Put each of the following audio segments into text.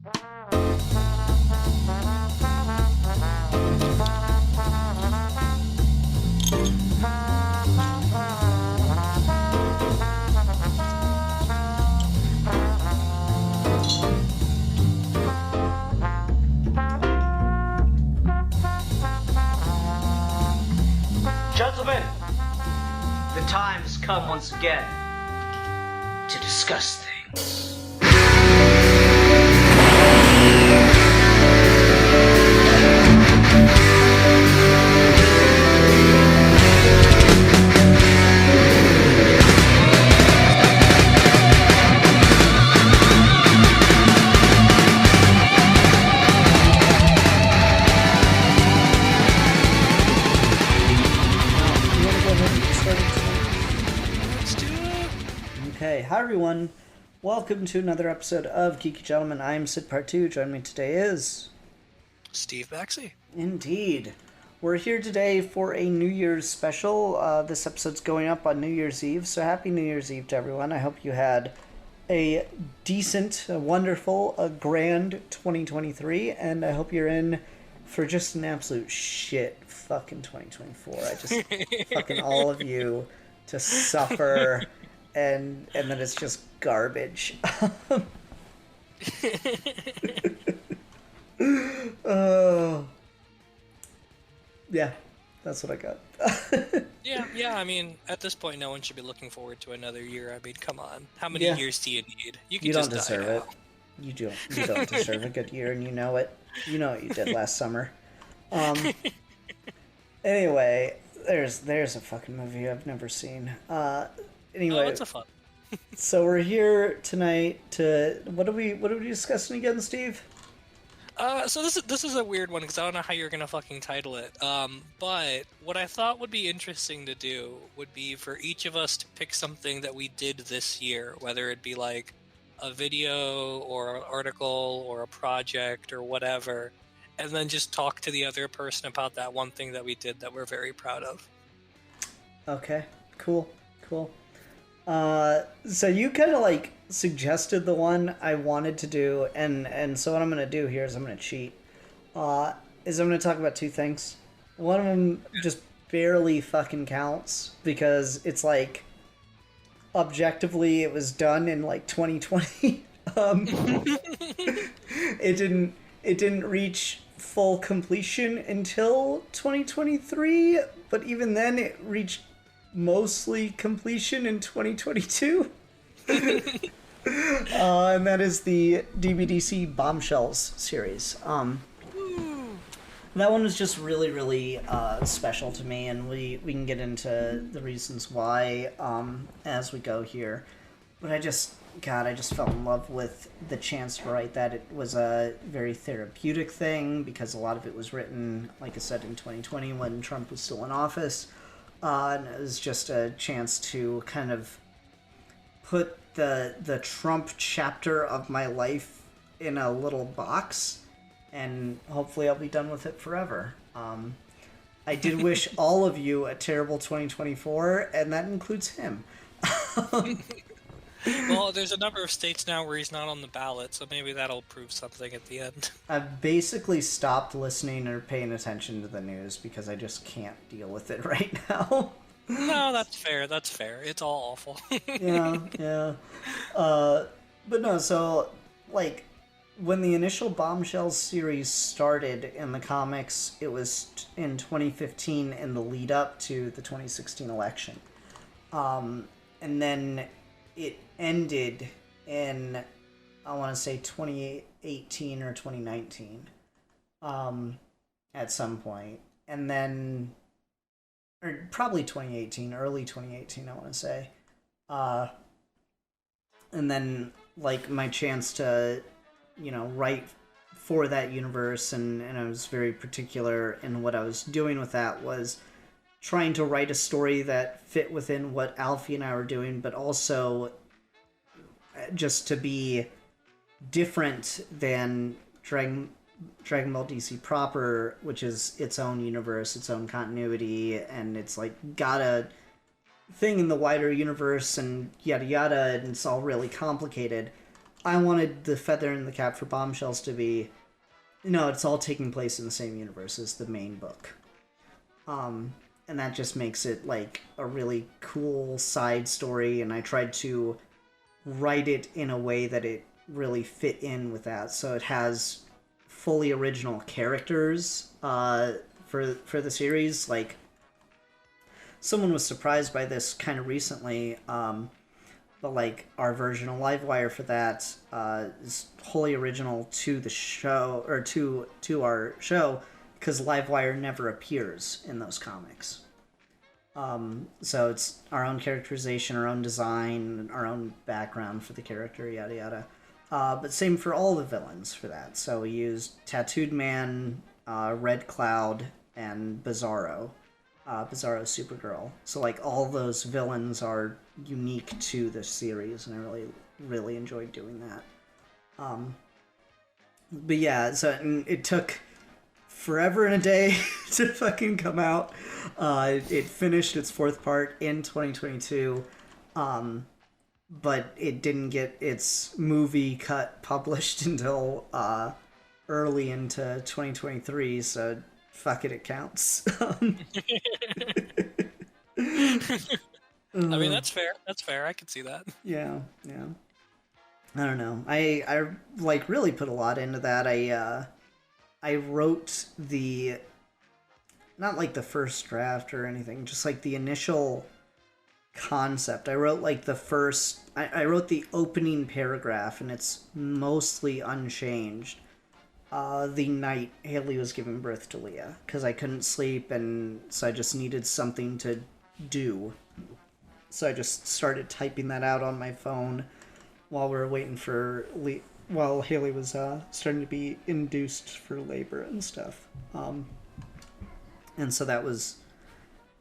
Gentlemen, the time has come once again to discuss things. Hi everyone, welcome to another episode of Geeky Gentlemen. I'm Sid Part 2, joining me today is... Steve Baxi. Indeed. We're here today for a New Year's special. This episode's going up on New Year's Eve, so happy New Year's Eve to everyone. I hope you had a decent, a wonderful, a grand 2023, and I hope you're in for just an absolute shit fucking 2024. I just fucking all of you to suffer... And then it's just garbage. Yeah, that's what I got. yeah. I mean, at this point, no one should be looking forward to another year. I mean, come on. How many years do you need? You don't deserve it. You don't deserve a good year, and you know it. You know what you did last summer. Anyway, there's a fucking movie I've never seen. Anyway, it's a fun. So we're here tonight to what are we discussing again, Steve? So this is a weird one because I don't know how you're gonna fucking title it. But what I thought would be interesting to do would be for each of us to pick something that we did this year, whether it be like a video or an article or a project or whatever, and then just talk to the other person about that one thing that we did that we're very proud of. Okay, cool. So you kind of like suggested the one I wanted to do, and so what I'm going to do here is I'm going to cheat. Is I'm going to talk about two things. One of them just barely fucking counts because it's like objectively it was done in like 2020. It didn't reach full completion until 2023, but even then it reached mostly completion in 2022. And that is the DBDC Bombshells series. That one was just really special to me, and we can get into the reasons why as we go here. But I just fell in love with the chance to write that. It was a very therapeutic thing because a lot of it was written, like I said, in 2020 when Trump was still in office. And it was just a chance to kind of put the Trump chapter of my life in a little box, and hopefully I'll be done with it forever. I did wish all of you a terrible 2024, and that includes him. Well, there's a number of states now where he's not on the ballot, so maybe that'll prove something at the end. I've basically stopped listening or paying attention to the news because I just can't deal with it right now. No, that's fair. It's all awful. Yeah. But no, so, like, when the initial Bombshells series started in the comics, it was in 2015 in the lead up to the 2016 election. And then it ended in, I want to say, 2018 or 2019 at some point. And then, or probably 2018, early 2018, I want to say. And then, like, my chance to, write for that universe, and I was very particular in what I was doing with that, was trying to write a story that fit within what Alfie and I were doing, but also just to be different than Dragon Ball DC proper, which is its own universe, its own continuity, and it's like got a thing in the wider universe and yada yada, and it's all really complicated. I wanted the feather in the cap for Bombshells to be, no, it's all taking place in the same universe as the main book. And that just makes it like a really cool side story, and I tried to write it in a way that it really fit in with that. So it has fully original characters for the series. Like, someone was surprised by this kind of recently, but like our version of Livewire for that is wholly original to the show, or to our show, because Livewire never appears in those comics. So it's our own characterization, our own design, our own background for the character, yada yada. But same for all the villains for that. So we used Tattooed Man, Red Cloud, and Bizarro. Bizarro Supergirl. So like all those villains are unique to the series, and I really, really enjoyed doing that. But yeah, so it took forever and a day to fucking come out. It finished its 4th part in 2022, but it didn't get its movie cut published until early into 2023, so fuck it counts. I mean, that's fair. That's fair. I could see that. Yeah. I don't know. I like really put a lot into that. I wrote not like the first draft or anything, just like the initial concept. I wrote like I wrote the opening paragraph, and it's mostly unchanged. The night Haley was giving birth to Leah, because I couldn't sleep, and so I just needed something to do. So I just started typing that out on my phone while we were waiting for while Haley was starting to be induced for labor and stuff. And so that was,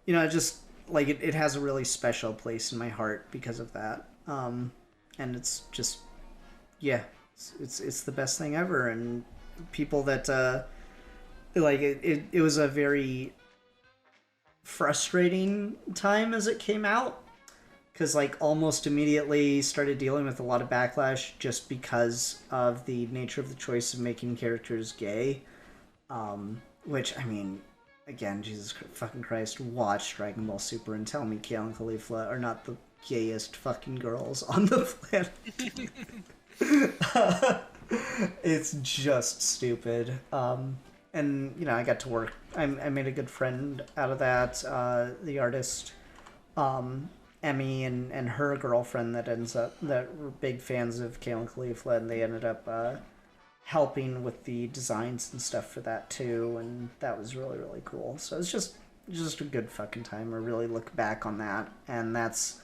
just like it has a really special place in my heart because of that. And it's just, yeah, it's the best thing ever. And people that like it was a very frustrating time as it came out, because like almost immediately started dealing with a lot of backlash just because of the nature of the choice of making characters gay, which, I mean, again, Jesus fucking Christ, watch Dragon Ball Super and tell me Kale and Caulifla are not the gayest fucking girls on the planet. It's just stupid. And, I got to work. I made a good friend out of that. The artist, Emmy, and her girlfriend that were big fans of Kale and Caulifla, and they ended up helping with the designs and stuff for that too, and that was really, really cool. So it's just a good fucking time. I really look back on that, and that's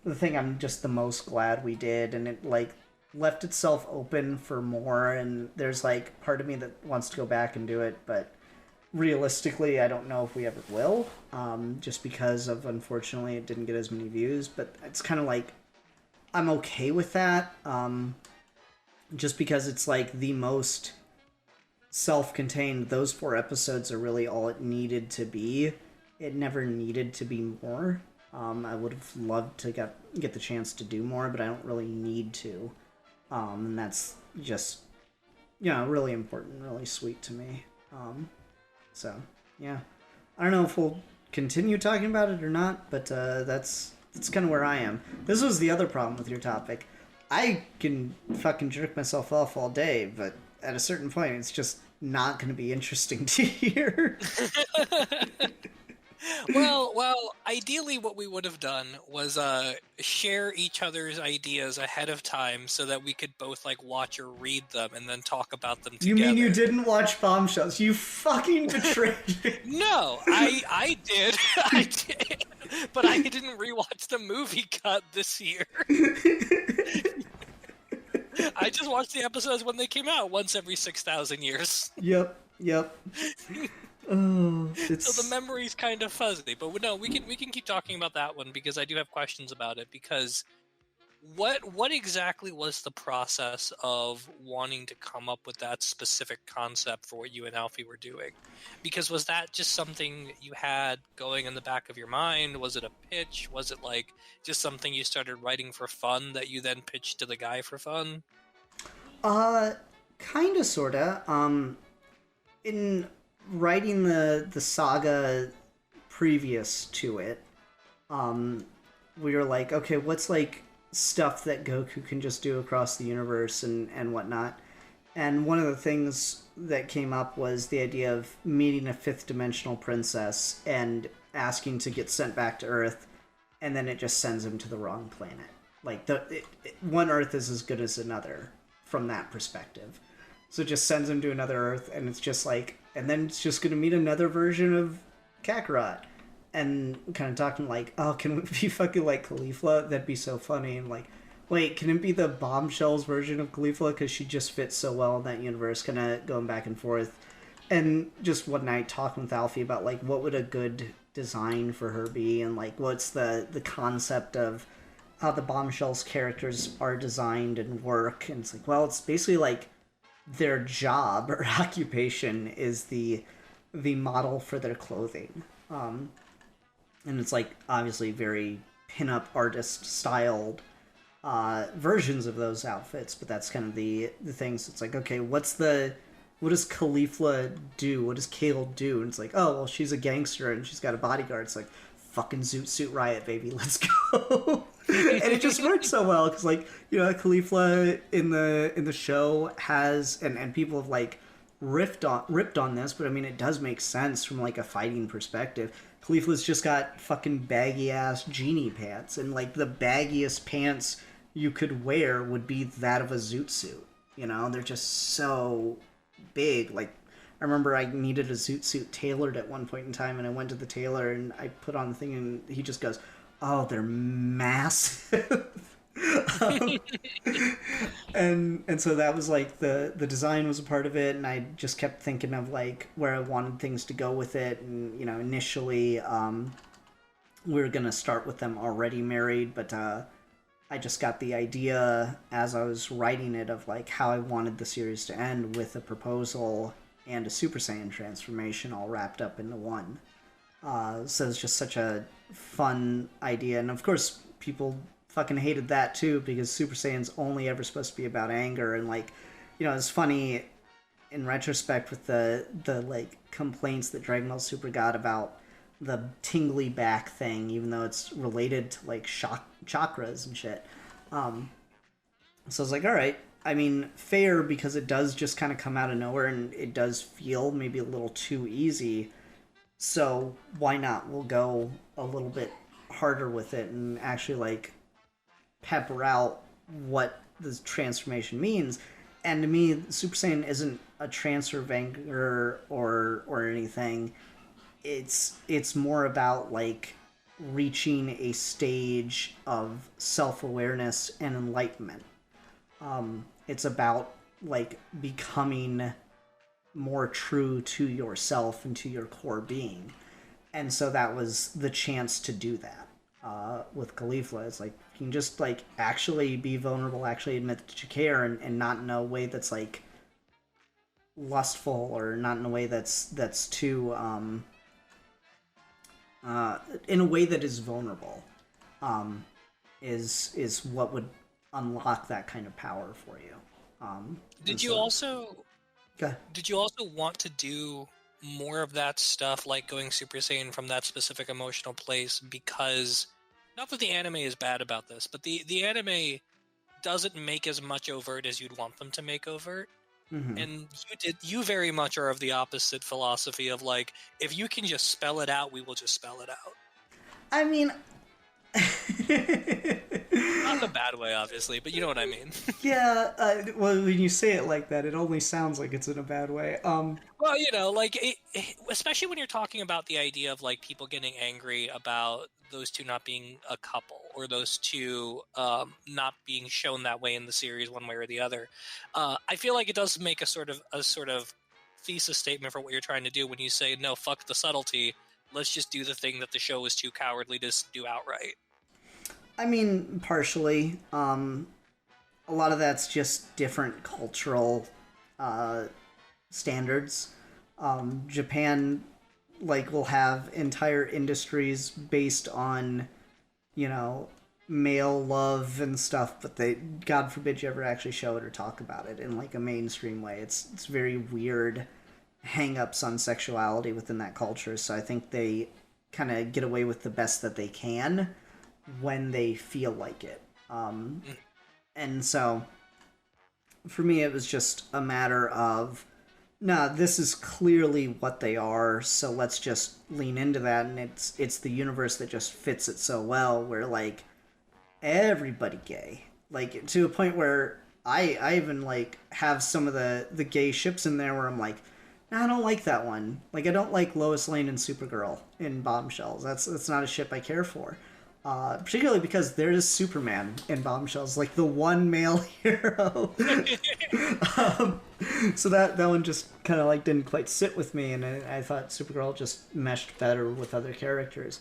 the thing I'm just the most glad we did, and it like left itself open for more, and there's like part of me that wants to go back and do it, but realistically I don't know if we ever will, just because of, unfortunately, it didn't get as many views. But it's kind of like I'm okay with that, just because it's like the most self-contained. Those 4 episodes are really all it needed to be. It never needed to be more. I would have loved to get the chance to do more, but I don't really need to. And that's just, really important, really sweet to me. So, yeah. I don't know if we'll continue talking about it or not, but that's kind of where I am. This was the other problem with your topic. I can fucking jerk myself off all day, but at a certain point, it's just not going to be interesting to hear. Well, ideally what we would have done was share each other's ideas ahead of time so that we could both like watch or read them and then talk about them together. You mean you didn't watch Bombshells? You fucking betrayed me. No, I did. I did. But I didn't rewatch the movie cut this year. I just watched the episodes when they came out once every 6,000 years. Yep. Oh, So the memory's kind of fuzzy, but no, we can keep talking about that one because I do have questions about it. Because what exactly was the process of wanting to come up with that specific concept for what you and Alfie were doing? Because was that just something you had going in the back of your mind? Was it a pitch? Was it like just something you started writing for fun that you then pitched to the guy for fun? Kinda, sorta. In writing the saga previous to it, we were like, okay, what's like stuff that Goku can just do across the universe and whatnot. And one of the things that came up was the idea of meeting a fifth dimensional princess and asking to get sent back to Earth, and then it just sends him to the wrong planet. Like one Earth is as good as another from that perspective. So it just sends him to another Earth, and it's just like, and then it's just gonna meet another version of Kakarot, and kind of talking like, oh, can it be fucking like Caulifla? That'd be so funny. And like, wait, can it be the Bombshells version of Caulifla because she just fits so well in that universe? Kind of going back and forth, and just one night talking with Alfie about like what would a good design for her be, and like what's the concept of how the Bombshells characters are designed and work. And it's like, well, it's basically like their job or occupation is the model for their clothing. And it's like obviously very pinup artist styled versions of those outfits, but that's kind of the things. It's like, okay, what does Caulifla do? What does Kale do? And it's like, oh, well, she's a gangster and she's got a bodyguard. It's like, fucking Zoot Suit Riot, baby, let's go. And it just works so well because, like, you know, Caulifla in the show has, and people have like ripped on this, but I mean, it does make sense from like a fighting perspective. Caulifla's just got fucking baggy ass genie pants, and like the baggiest pants you could wear would be that of a zoot suit. You know, they're just so big. Like, I remember I needed a zoot suit tailored at one point in time, and I went to the tailor and I put on the thing, and he just goes, "Oh, they're massive." And so that was like the design was a part of it, and I just kept thinking of like where I wanted things to go with it. And you know, initially we were gonna start with them already married, but I just got the idea as I was writing it of like how I wanted the series to end, with a proposal and a Super Saiyan transformation all wrapped up into one. So it's just such a fun idea, and of course people fucking hated that too, because Super Saiyan's only ever supposed to be about anger. And like, you know, it's funny in retrospect with the like complaints that Dragon Ball Super got about the tingly back thing, even though it's related to like chakras and shit. So I was like, all right, I mean, fair, because it does just kind of come out of nowhere and it does feel maybe a little too easy. So why not? We'll go a little bit harder with it and actually like pepper out what the transformation means. And to me, Super Saiyan isn't a transfer of anger or anything. It's more about like reaching a stage of self-awareness and enlightenment. It's about like becoming more true to yourself and to your core being. And so that was the chance to do that. With Caulifla, it's like you can just like actually be vulnerable, actually admit that you care, and not in a way that's like lustful, or not in a way that's too in a way that is vulnerable, is what would unlock that kind of power for you. Did you also want to do more of that stuff, like going Super Saiyan from that specific emotional place? Because not that the anime is bad about this, but the anime doesn't make as much overt as you'd want them to make overt. Mm-hmm. And you very much are of the opposite philosophy of like, if you can just spell it out, we will just spell it out. I mean, not in a bad way, obviously, but you know what I mean. Yeah, well, when you say it like that, it only sounds like it's in a bad way. Well, you know, like, especially when you're talking about the idea of, like, people getting angry about those two not being a couple, or those two not being shown that way in the series one way or the other. I feel like it does make a sort of thesis statement for what you're trying to do when you say, no, fuck the subtlety, let's just do the thing that the show is too cowardly to do outright. I mean, partially. A lot of that's just different cultural standards. Japan, like, will have entire industries based on, you know, male love and stuff, but they, God forbid you ever actually show it or talk about it in like a mainstream way. It's very weird hang-ups on sexuality within that culture, so I think they kind of get away with the best that they can when they feel like it. And so for me it was just a matter of, nah, this is clearly what they are, so let's just lean into that, and it's the universe that just fits it so well, where like everybody gay, like to a point where I even like have some of the gay ships in there where I'm like, nah, I don't like that one. Like I don't like Lois Lane and Supergirl in Bombshells. That's not a ship I care for. Particularly because there is Superman in Bombshells, like the one male hero. So that one just kind of like didn't quite sit with me, and I thought Supergirl just meshed better with other characters.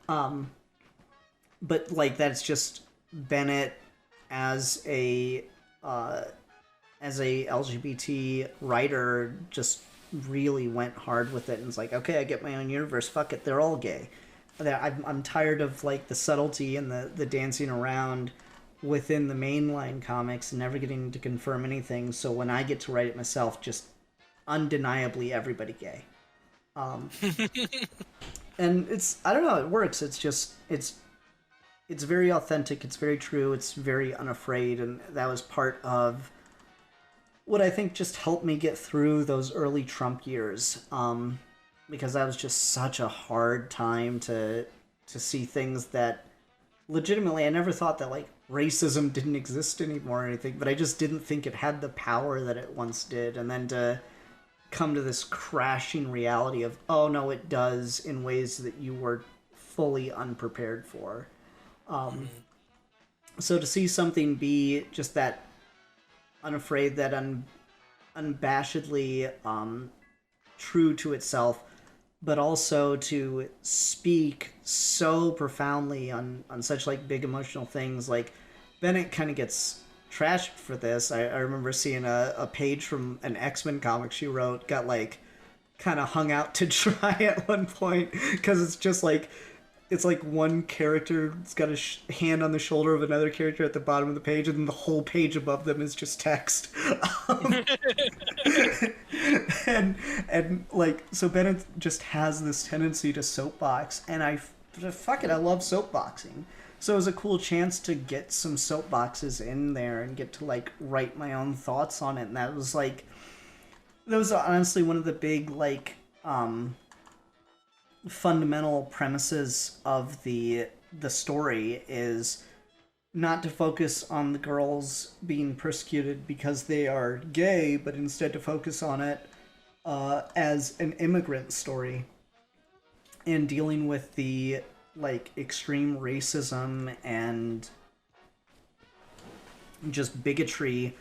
But like that's just Bennett as a LGBT writer just really went hard with it, and was like, okay, I get my own universe. Fuck it, they're all gay. I'm tired of like the subtlety and the dancing around within the mainline comics and never getting to confirm anything. So when I get to write it myself, just undeniably everybody gay. And it's, I don't know, it works. It's just it's very authentic. It's very true. It's very unafraid, and that was part of what I think just helped me get through those early Trump years. Because that was just such a hard time to see things that legitimately, I never thought that like racism didn't exist anymore or anything, but I just didn't think it had the power that it once did. And then to come to this crashing reality of, oh no, it does, in ways that you were fully unprepared for. So to see something be just that unafraid, that unabashedly true to itself, but also to speak so profoundly on such like big emotional things. Like Bennett kind of gets trashed for this. I remember seeing a page from an X-Men comic she wrote got like kind of hung out to dry at one point, because it's just like, it's like one character's got a hand on the shoulder of another character at the bottom of the page, and then the whole page above them is just text. And like, so Bennett just has this tendency to soapbox, and fuck it, I love soapboxing. So it was a cool chance to get some soapboxes in there and get to like write my own thoughts on it. And that was honestly one of the big like fundamental premises of the story, is not to focus on the girls being persecuted because they are gay, but instead to focus on it as an immigrant story and dealing with the like extreme racism and just bigotry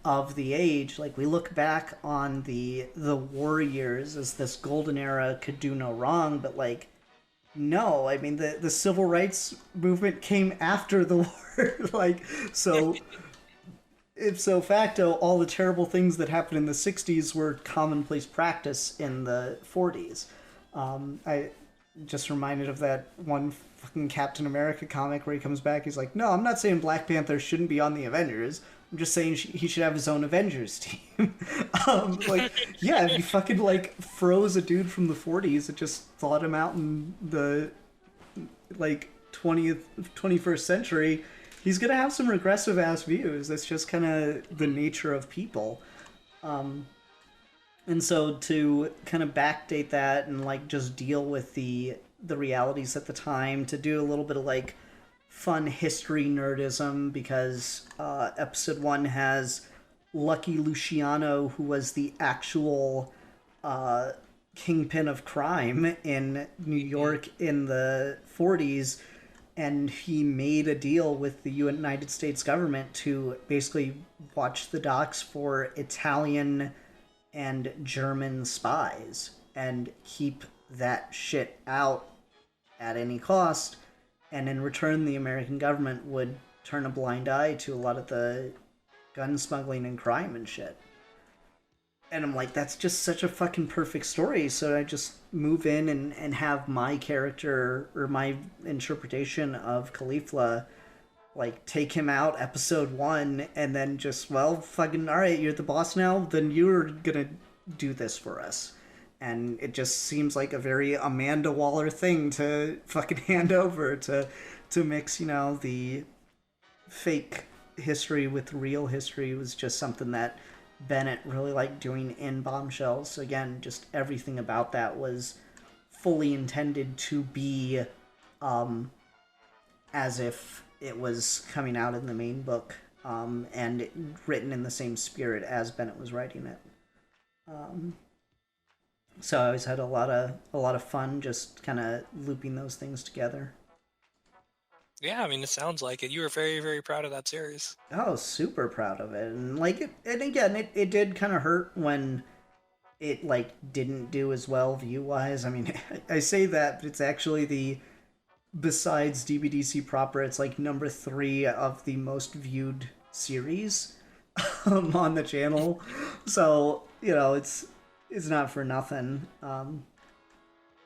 of the age. Like, we look back on the war years as this golden era, could do no wrong, but like, no, I mean, the civil rights movement came after the war. Like, so ipso facto, all the terrible things that happened in the 60s were commonplace practice in the 40s. I just reminded of that one fucking Captain America comic where he comes back, he's like, no, I'm not saying Black Panther shouldn't be on the Avengers, I'm just saying he should have his own Avengers team. Like, yeah, if you fucking like froze a dude from the 40s and just thawed him out in the like 21st century, he's gonna have some regressive ass views. That's just kind of the nature of people. And so to kind of backdate that and like just deal with the realities at the time, to do a little bit of like fun history nerdism, because episode 1 has Lucky Luciano, who was the actual kingpin of crime in New York in the 40s, and he made a deal with the United States government to basically watch the docks for Italian and German spies and keep that shit out at any cost. And in return, the American government would turn a blind eye to a lot of the gun smuggling and crime and shit. And I'm like, that's just such a fucking perfect story. So I just move in and have my character, or my interpretation of Caulifla, like take him out episode 1 and then just, well, fucking all right, you're the boss now, then you're gonna do this for us. And it just seems like a very Amanda Waller thing to fucking hand over to mix, the fake history with real history. Was just something that Bennett really liked doing in Bombshells. So again, just everything about that was fully intended to be as if it was coming out in the main book, and written in the same spirit as Bennett was writing it. So I always had a lot of fun just kind of looping those things together. Yeah, I mean, it sounds like it. You were very, very proud of that series. Oh, super proud of it. And and again, it did kind of hurt when it didn't do as well view wise. I mean, I say that, but it's actually besides DBDC proper, it's number 3 of the most viewed series on the channel. So, it's not for nothing.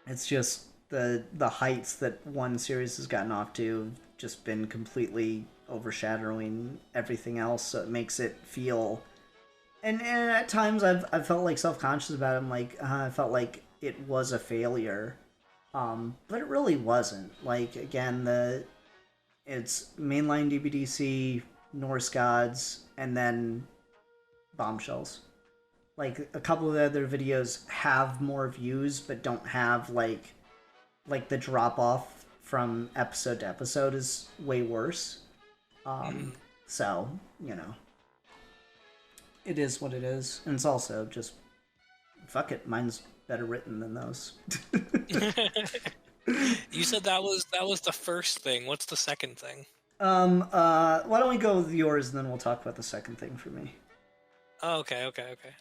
It's just the heights that one series has gotten off to just been completely overshadowing everything else, so it makes it feel, and at times I've felt self-conscious about it. I'm I felt like it was a failure, but it really wasn't. Again, it's mainline DBDC, Norse Gods, and then Bombshells. A couple of the other videos have more views but don't have the drop off from episode to episode is way worse. So, it is what it is. And it's also just, fuck it, mine's better written than those. You said that was the first thing. What's the second thing? Why don't we go with yours and then we'll talk about the second thing for me. Oh, okay.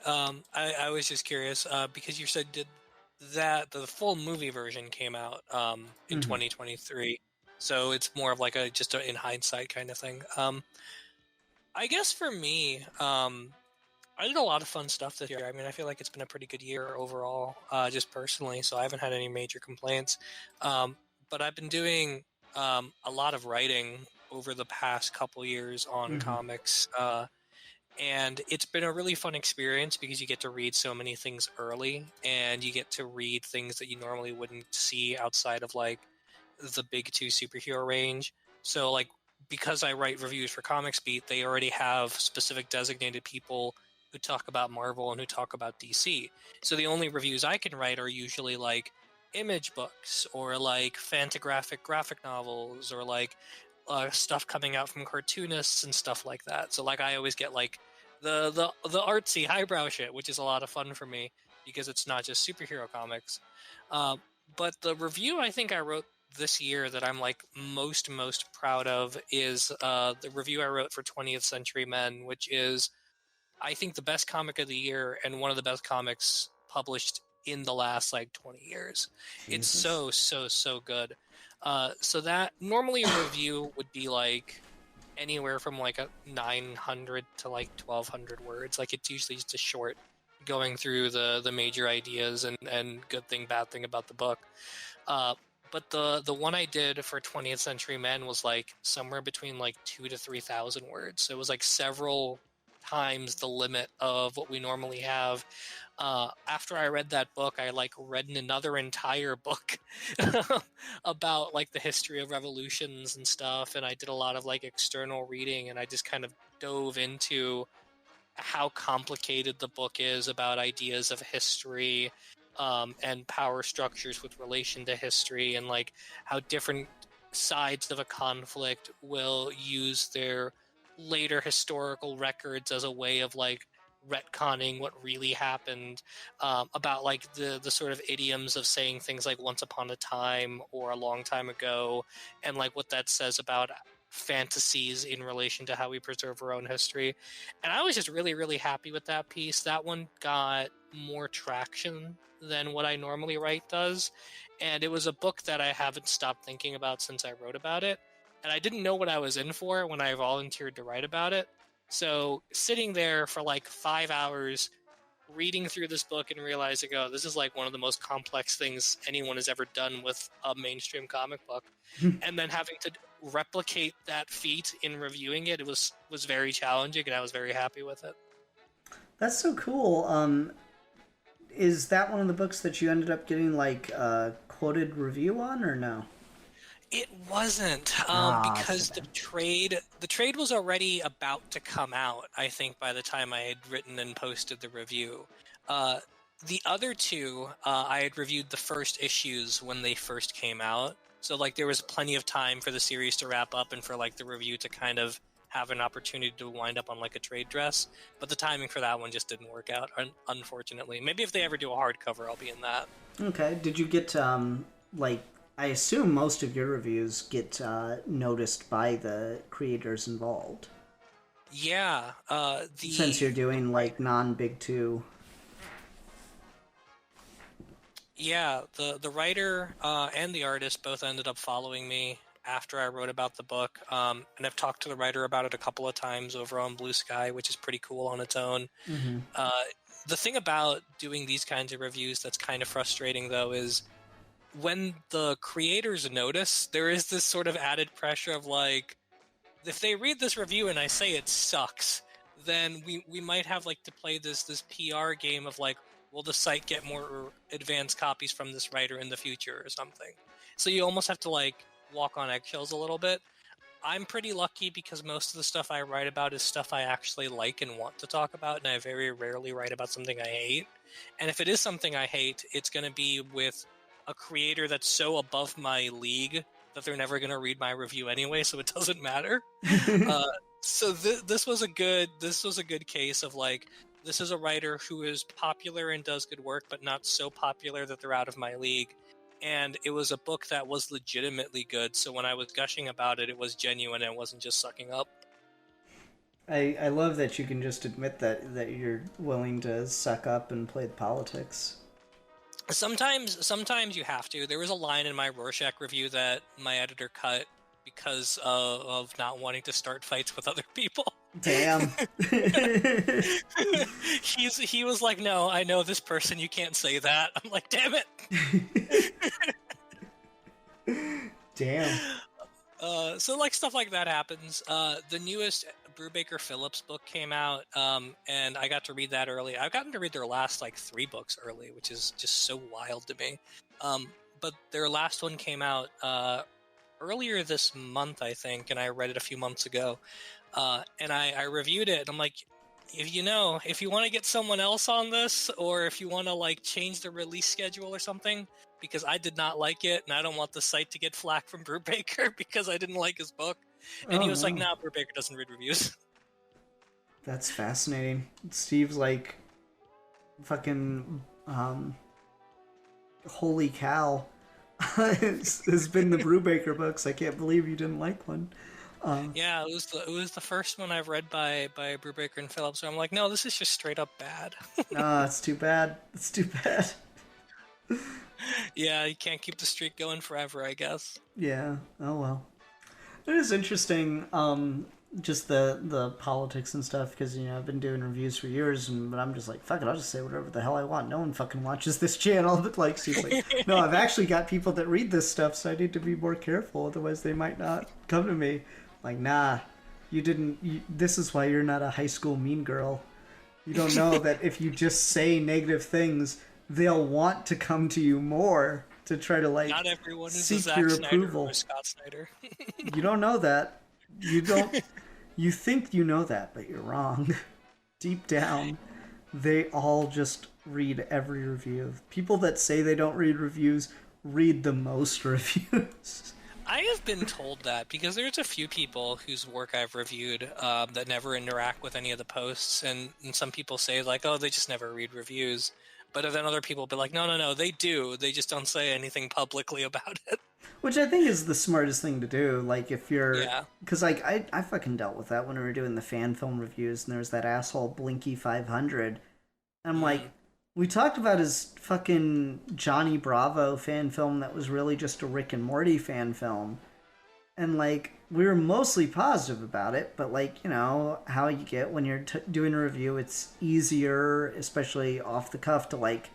I was just curious, because you said that the full movie version came out in 2023, so it's more of just a in hindsight kind of thing. I guess for me, I did a lot of fun stuff this year. I mean, I feel like it's been a pretty good year overall, just personally, so I haven't had any major complaints. But I've been doing a lot of writing over the past couple years on comics, and it's been a really fun experience because you get to read so many things early, and you get to read things that you normally wouldn't see outside of the big 2 superhero range. So because I write reviews for Comics Beat, they already have specific designated people who talk about Marvel and who talk about DC. So the only reviews I can write are usually image books or Fantagraphic graphic novels or stuff coming out from cartoonists and stuff like that. So I always get the artsy highbrow shit, which is a lot of fun for me because it's not just superhero comics. But the review I think I wrote this year that I'm most proud of is the review I wrote for 20th Century Men, which is I think the best comic of the year and one of the best comics published in the last 20 years. Jesus. It's so good. So that normally a review would be anywhere from a 900 to 1200 words. It's usually just a short going through the major ideas and good thing, bad thing about the book. But the one I did for 20th Century Men was somewhere between 2,000 to 3,000 words. So it was several times the limit of what we normally have. After I read that book, I read another entire book about the history of revolutions and stuff, and I did a lot of external reading, and I just kind of dove into how complicated the book is about ideas of history and power structures with relation to history, and how different sides of a conflict will use their later historical records as a way of retconning what really happened, about the sort of idioms of saying things once upon a time or a long time ago, and what that says about fantasies in relation to how we preserve our own history. And I was just really, really happy with that piece. That one got more traction than what I normally write does, and it was a book that I haven't stopped thinking about since I wrote about it. And I didn't know what I was in for when I volunteered to write about it. So sitting there for 5 hours reading through this book and realizing, oh, this is one of the most complex things anyone has ever done with a mainstream comic book. And then having to replicate that feat in reviewing it, it was very challenging, and I was very happy with it. That's so cool. Is that one of the books that you ended up getting like a quoted review on, or no? It wasn't, because so the trade was already about to come out, I think, by the time I had written and posted the review. The other two, I had reviewed the first issues when they first came out, so like there was plenty of time for the series to wrap up and for like the review to kind of have an opportunity to wind up on like a trade dress. But the timing for that one just didn't work out, unfortunately. Maybe if they ever do a hardcover, I'll be in that. Okay. Did you get like? I assume most of your reviews get noticed by the creators involved. Yeah. Since you're doing like non-big two. Yeah, the writer and the artist both ended up following me after I wrote about the book, and I've talked to the writer about it a couple of times over on Blue Sky, which is pretty cool on its own. Mm-hmm. The thing about doing these kinds of reviews that's kind of frustrating, though, is when the creators notice, there is this sort of added pressure of like, if they read this review and I say it sucks, then we might have like to play this PR game of like, will the site get more advanced copies from this writer in the future or something? So you almost have to like walk on eggshells a little bit. I'm pretty lucky because most of the stuff I write about is stuff I actually like and want to talk about, and I very rarely write about something I hate. And if it is something I hate, it's going to be with a creator that's so above my league that they're never going to read my review anyway, so it doesn't matter. So this was a good case of like, this is a writer who is popular and does good work, but not so popular that they're out of my league. And it was a book that was legitimately good, so when I was gushing about it, it was genuine and it wasn't just sucking up. I love that you can just admit that you're willing to suck up and play the politics. Sometimes you have to. There was a line in my Rorschach review that my editor cut because of not wanting to start fights with other people. Damn. He was like, no, I know this person, you can't say that. I'm like, damn it. Damn. So like stuff like that happens. The newest Brubaker Phillips book came out, and I got to read that early. I've gotten to read their last like 3 books early, which is just so wild to me. But their last one came out earlier this month, I think, and I read it a few months ago. And I reviewed it, and I'm like, if you want to get someone else on this, or if you want to like change the release schedule or something, because I did not like it, and I don't want the site to get flack from Brubaker because I didn't like his book. And he was like, nah, Brubaker doesn't read reviews. That's fascinating. Steve's like, fucking, holy cow. It's been the Brubaker books. I can't believe you didn't like one. Yeah, it was the first one I've read by Brubaker and Phillips. So I'm like, no, this is just straight up bad. It's too bad. It's too bad. Yeah, you can't keep the streak going forever, I guess. Yeah. Oh well. It is interesting. Just the politics and stuff, because I've been doing reviews for years, but I'm just like, fuck it, I'll just say whatever the hell I want. No one fucking watches this channel. But like, she's like, no, I've actually got people that read this stuff, so I need to be more careful, otherwise they might not come to me. Like, nah, this is why you're not a high school mean girl. You don't know that if you just say negative things, they'll want to come to you more to try to like, not everyone is seek a Zack your Snyder approval. or Scott Snyder. You don't know that. You don't. You think you know that, but you're wrong. Deep down, they all just read every review. People that say they don't read reviews read the most reviews. I have been told that because there's a few people whose work I've reviewed that never interact with any of the posts, and some people say like, oh, they just never read reviews. But then other people be like, no, they do. They just don't say anything publicly about it. Which I think is the smartest thing to do. Like, if you're... Yeah. Because, like, I fucking dealt with that when we were doing the fan film reviews, and there was that asshole Blinky 500. I'm like, we talked about his fucking Johnny Bravo fan film that was really just a Rick and Morty fan film. And, like, we were mostly positive about it, but, like, how you get when you're doing a review, it's easier, especially off the cuff, to, like,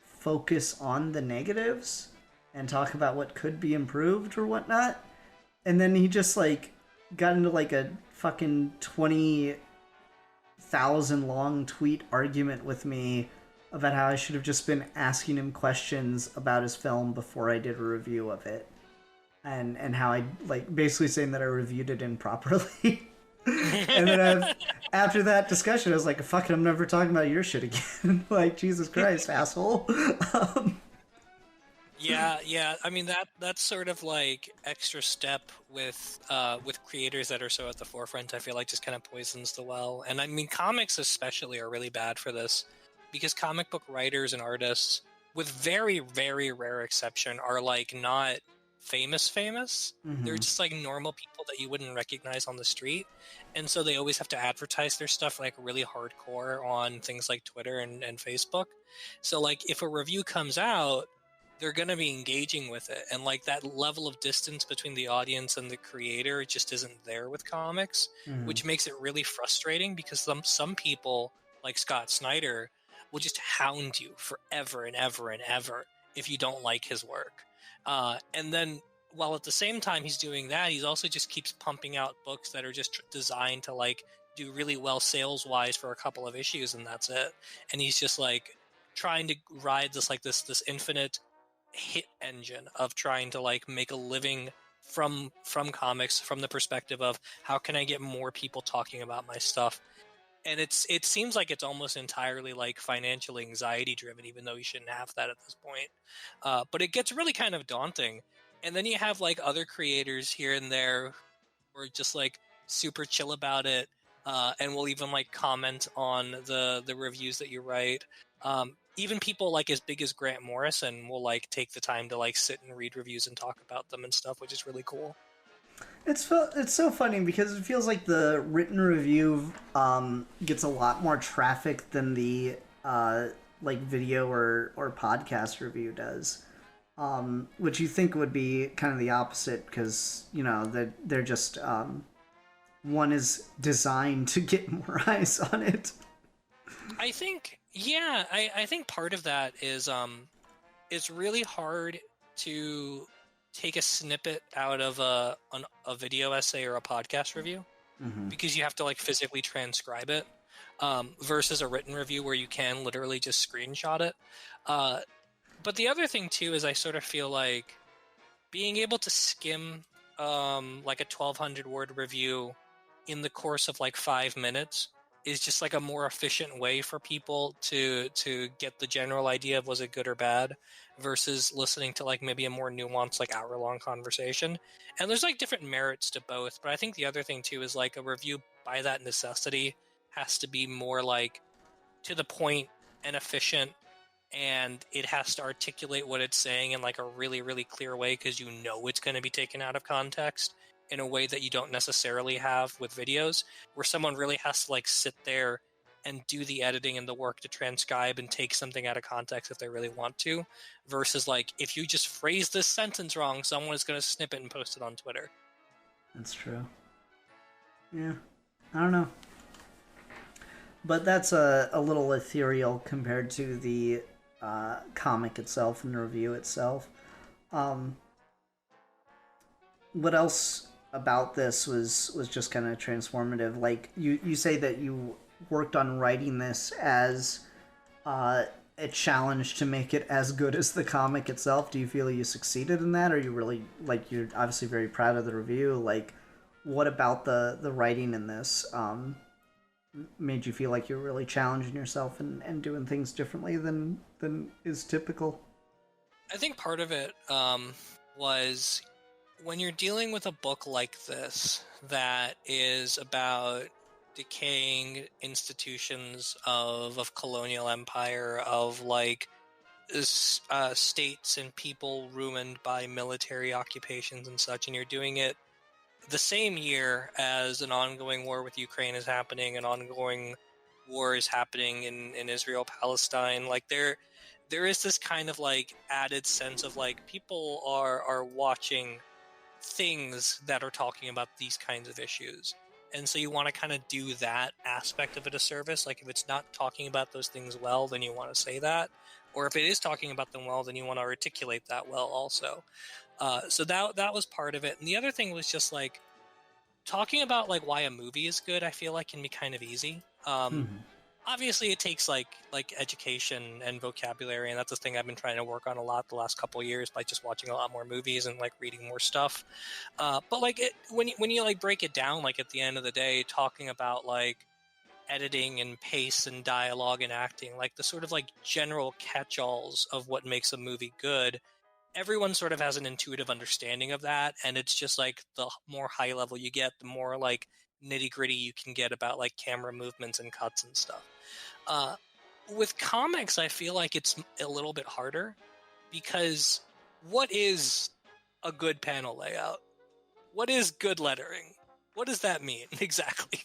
focus on the negatives and talk about what could be improved or whatnot. and then he just like got into like a fucking 20,000 long tweet argument with me about how I should have just been asking him questions about his film before I did a review of it, and how I like basically saying that I reviewed it improperly. And then after that discussion, I was like, "Fuck it, I'm never talking about your shit again." Like, Jesus Christ, asshole. Yeah. I mean that's sort of like extra step with creators that are so at the forefront. I feel like just kind of poisons the well. And I mean, comics especially are really bad for this because comic book writers and artists, with very very rare exception, are like not famous. They're just like normal people that you wouldn't recognize on the street, and so they always have to advertise their stuff like really hardcore on things like Twitter and Facebook. So like if a review comes out, they're going to be engaging with it, and like that level of distance between the audience and the creator just isn't there with comics, which makes it really frustrating because some people like Scott Snyder will just hound you forever and ever and ever if you don't like his work. And then while at the same time he's doing that, he's also just keeps pumping out books that are just designed to like do really well sales wise for a couple of issues, and that's it. And he's just like trying to ride this infinite hit engine of trying to like make a living from comics, from the perspective of how can I get more people talking about my stuff. And it seems like it's almost entirely like financial anxiety driven, even though you shouldn't have that at this point. But it gets really kind of daunting. And then you have like other creators here and there who are just like super chill about it, and will even like comment on the reviews that you write. Even people like as big as Grant Morrison will like take the time to like sit and read reviews and talk about them and stuff, which is really cool. It's so funny because it feels like the written review gets a lot more traffic than the like video or podcast review does, which you think would be kind of the opposite because you know that they're just one is designed to get more eyes on it. I think I think part of that is it's really hard to take a snippet out of a video essay or a podcast review because you have to like physically transcribe it, versus a written review where you can literally just screenshot it. But the other thing too is I sort of feel like being able to skim like a 1,200 word review in the course of like 5 minutes is just like a more efficient way for people to get the general idea of was it good or bad versus listening to like maybe a more nuanced like hour-long conversation. And there's like different merits to both, but I think the other thing too is like a review by that necessity has to be more like to the point and efficient, and it has to articulate what it's saying in like a really really clear way because you know it's going to be taken out of context in a way that you don't necessarily have with videos, where someone really has to like sit there and do the editing and the work to transcribe and take something out of context if they really want to, versus like if you just phrase this sentence wrong, someone is going to snip it and post it on Twitter. That's true. Yeah, I don't know, but that's a little ethereal compared to the comic itself and the review itself. What else about this was just kind of transformative? Like you say that you worked on writing this as a challenge to make it as good as the comic itself. Do you feel you succeeded in that? Or are you really like you're obviously very proud of the review? Like, what about the writing in this made you feel like you're really challenging yourself and doing things differently than is typical? I think part of it was when you're dealing with a book like this that is about decaying institutions of colonial empire, of like states and people ruined by military occupations and such, and you're doing it the same year as an ongoing war with Ukraine is happening, an ongoing war is happening in Israel, Palestine, like there is this kind of like added sense of like people are watching things that are talking about these kinds of issues, and so you want to kind of do that aspect of it a service. Like if it's not talking about those things well, then you want to say that, or if it is talking about them well, then you want to articulate that well also. So that was part of it. And the other thing was just like talking about like why a movie is good. I feel like can be kind of easy. Obviously, it takes like education and vocabulary, and that's a thing I've been trying to work on a lot the last couple of years by just watching a lot more movies and like reading more stuff. But like when you like break it down, like at the end of the day, talking about like editing and pace and dialogue and acting, like the sort of like general catch-alls of what makes a movie good, everyone sort of has an intuitive understanding of that, and it's just like the more high level you get, the more like nitty gritty you can get about like camera movements and cuts and stuff. With comics, I feel like it's a little bit harder because what is a good panel layout? What is good lettering? What does that mean exactly?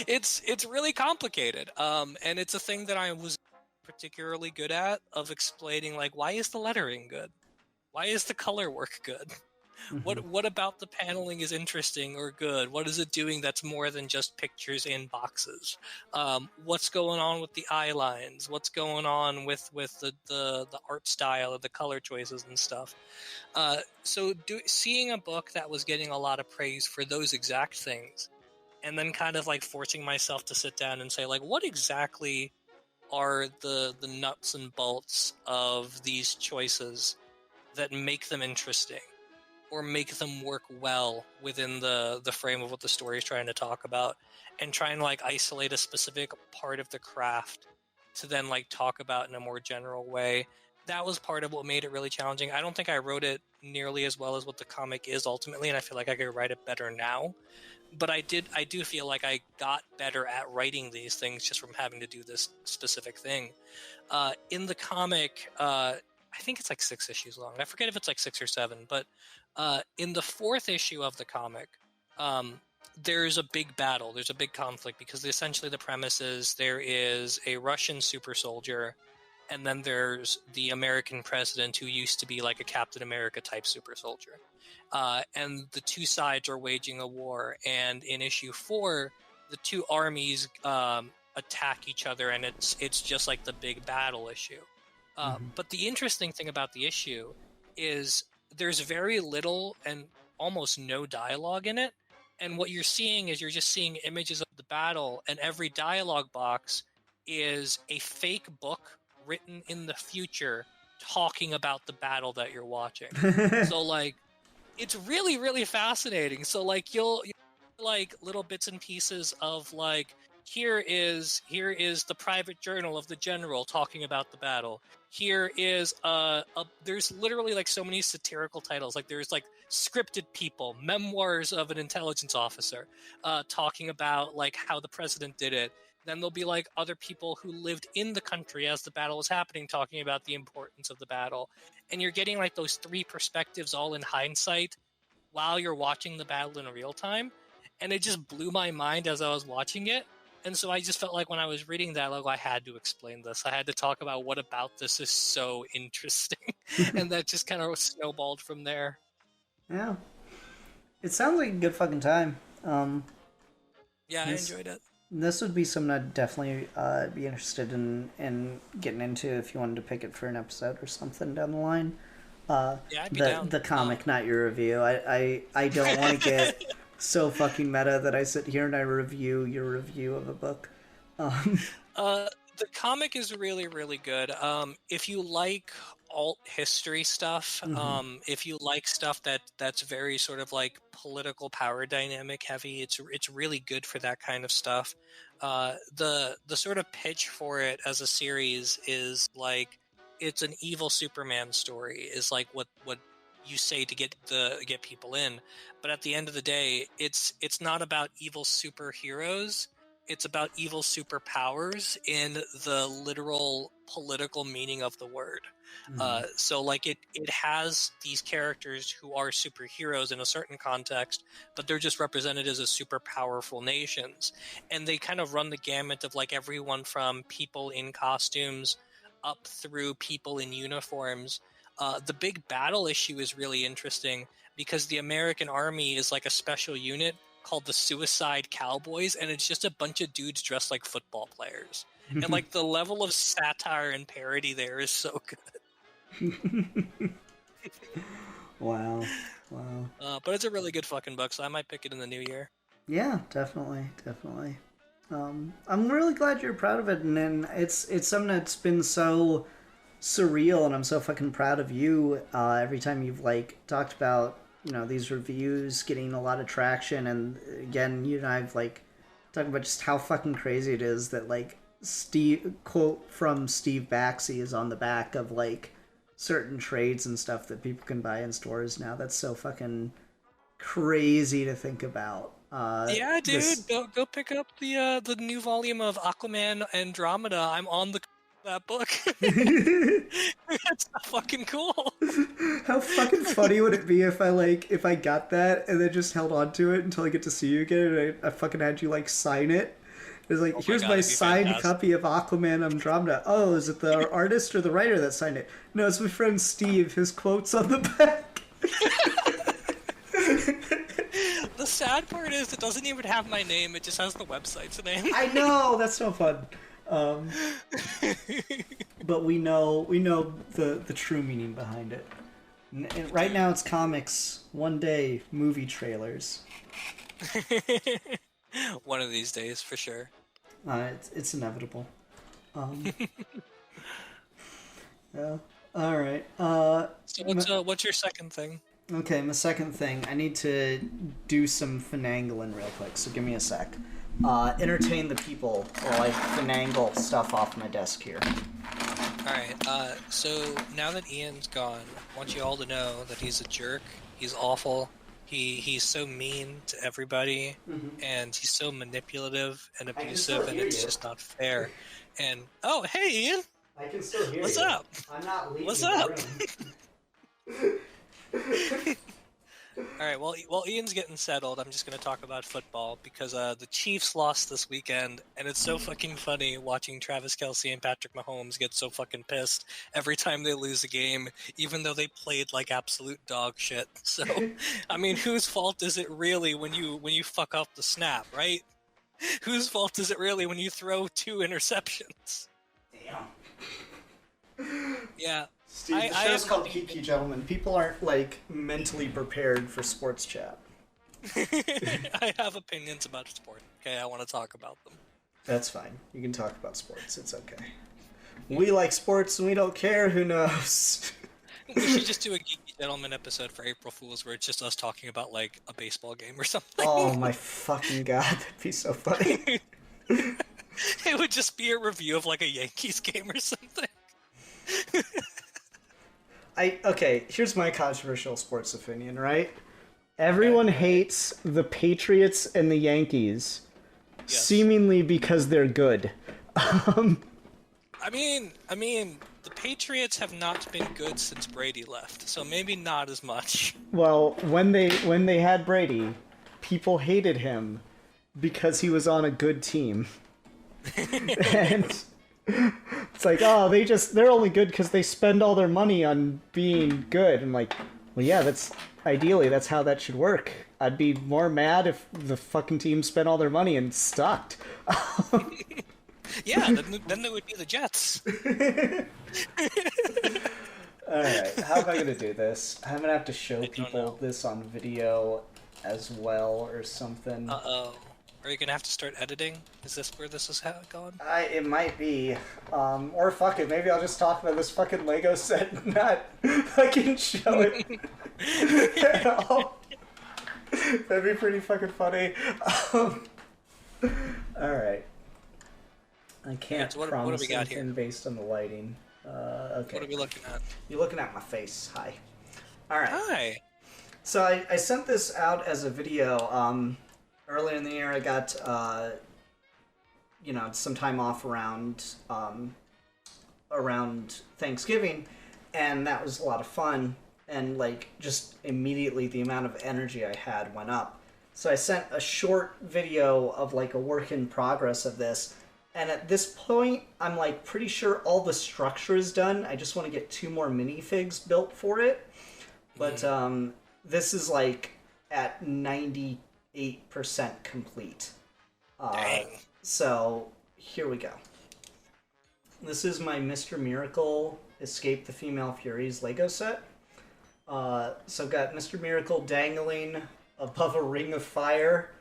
It's really complicated, and it's a thing that I was particularly good at, of explaining like, why is the lettering good? Why is the color work good? What about the paneling is interesting or good? What is it doing that's more than just pictures in boxes? What's going on with the eye lines? What's going on with the art style of the color choices and stuff? Seeing a book that was getting a lot of praise for those exact things, and then kind of like forcing myself to sit down and say like, what exactly are the nuts and bolts of these choices that make them interesting or make them work well within the frame of what the story is trying to talk about, and try and like isolate a specific part of the craft to then like talk about in a more general way. That was part of what made it really challenging. I don't think I wrote it nearly as well as what the comic is ultimately, and I feel like I could write it better now. But I do feel like I got better at writing these things just from having to do this specific thing. In the comic, I think it's like 6 issues long. I forget if it's like 6 or 7, but in the 4th issue of the comic, there's a big battle. There's a big conflict because essentially the premise is there is a Russian super soldier, and then there's the American president who used to be like a Captain America type super soldier. And the two sides are waging a war. And in issue 4, the two armies attack each other, and it's just like the big battle issue. But the interesting thing about the issue is there's very little and almost no dialogue in it. And what you're seeing is you're just seeing images of the battle, and every dialogue box is a fake book written in the future talking about the battle that you're watching. So like, it's really, really fascinating. So like you'll like little bits and pieces of like, here is the private journal of the general talking about the battle. Here is there's literally like so many satirical titles. Like there's like Scripted People, Memoirs of an Intelligence Officer, talking about like how the president did it. Then there'll be like other people who lived in the country as the battle was happening, talking about the importance of the battle. And you're getting like those 3 perspectives all in hindsight while you're watching the battle in real time. And it just blew my mind as I was watching it. And so I just felt like when I was reading that, like, I had to explain this. I had to talk about what about this is so interesting. And that just kind of snowballed from there. Yeah. It sounds like a good fucking time. Yeah, I enjoyed it. This would be something I'd definitely be interested in getting into if you wanted to pick it for an episode or something down the line. Yeah, I'd be down. The comic, not your review. I don't want to get so fucking meta that I sit here and I review your review of a book. The comic is really, really good. If you like alt history stuff, if you like stuff that's very sort of like political power dynamic heavy, it's really good for that kind of stuff. The sort of pitch for it as a series is like, it's an evil Superman story, is like what you say to get people in. But at the end of the day, it's not about evil superheroes. It's about evil superpowers in the literal political meaning of the word. So like it has these characters who are superheroes in a certain context, but they're just represented as a super powerful nations. And they kind of run the gamut of like everyone from people in costumes up through people in uniforms. The big battle issue is really interesting because the American Army is like a special unit called the Suicide Cowboys, and it's just a bunch of dudes dressed like football players. And like the level of satire and parody there is so good. Wow. Wow. But it's a really good fucking book, so I might pick it in the new year. Yeah, definitely, definitely. I'm really glad you're proud of it, and then it's something that's been so surreal, and I'm so fucking proud of you. Every time you've like talked about these reviews getting a lot of traction, and again, you and I've like talked about just how fucking crazy it is that like quote from Steve Baxi is on the back of like certain trades and stuff that people can buy in stores now. That's so fucking crazy to think about. Yeah, dude, go pick up the new volume of Aquaman Andromeda. I'm on the that book. It's so fucking cool. How fucking funny would it be if I got that and then just held on to it until I get to see you again, and I fucking had you like sign it. It's like, here's God, my it'd be signed fantastic. copy of Aquaman Andromeda. Oh, is it the artist or the writer that signed it? No, it's my friend Steve. His quote's on the back. The sad part is it doesn't even have my name, it just has the website's name. I know, that's so fun. But we know the true meaning behind it. And right now it's comics. One day, movie trailers. One of these days, for sure. It's inevitable. Yeah. All right. So what's your second thing? Okay, my second thing. I need to do some finagling real quick, so give me a sec. Entertain the people while I finagle stuff off my desk here. Alright, so now that Ian's gone, I want you all to know that he's a jerk, he's awful, he's so mean to everybody, and he's so manipulative and abusive, and it's just not fair. And, oh, hey Ian! I can still hear What's you. up? I'm not leaving What's the up? room. Alright, well, while Ian's getting settled, I'm just going to talk about football, because the Chiefs lost this weekend, and it's so fucking funny watching Travis Kelce and Patrick Mahomes get so fucking pissed every time they lose a game, even though they played like absolute dog shit. So, I mean, whose fault is it really when you fuck up the snap, right? Whose fault is it really when you throw 2 interceptions? Damn. Yeah. Steve, the show's called Geeky, gentlemen. People aren't, like, mentally prepared for sports chat. I have opinions about sports. Okay, I want to talk about them. That's fine. You can talk about sports. It's okay. We like sports and we don't care. Who knows? We should just do a Geeky Gentleman episode for April Fools where it's just us talking about, like, a baseball game or something. Oh my fucking god, that'd be so funny. It would just be a review of, like, a Yankees game or something. Okay, here's my controversial sports opinion, right? Everyone hates the Patriots and the Yankees, Yes. seemingly because they're good. I mean, the Patriots have not been good since Brady left, so maybe not as much. Well, when they had Brady, people hated him because he was on a good team. And it's like, oh, they're only good because they spend all their money on being good. I'm like, well, yeah, that's how that should work. I'd be more mad if the fucking team spent all their money and sucked. Yeah, then they would be the Jets. Alright, how am I gonna do this? I'm gonna have to show don't people know. this on video as well or something. Uh-oh. Are you gonna have to start editing? Is this where this is going? It might be. Or fuck it, maybe I'll just talk about this fucking Lego set and not fucking show it at all. That'd be pretty fucking funny. Alright. I can't so what do promise we got anything here? based on the lighting. Okay. What are we looking at? You're looking at my face. Hi. Alright. Hi. So I sent this out as a video. Earlier in the year, I got, some time off around Thanksgiving, and that was a lot of fun. And just immediately, the amount of energy I had went up. So I sent a short video of a work in progress of this. And at this point, I'm pretty sure all the structure is done. I just want to get 2 more minifigs built for it. But this is at 98% complete. Dang. So here we go. This is my Mr. Miracle Escape the Female Furies Lego set. So got Mr. Miracle dangling above a ring of fire.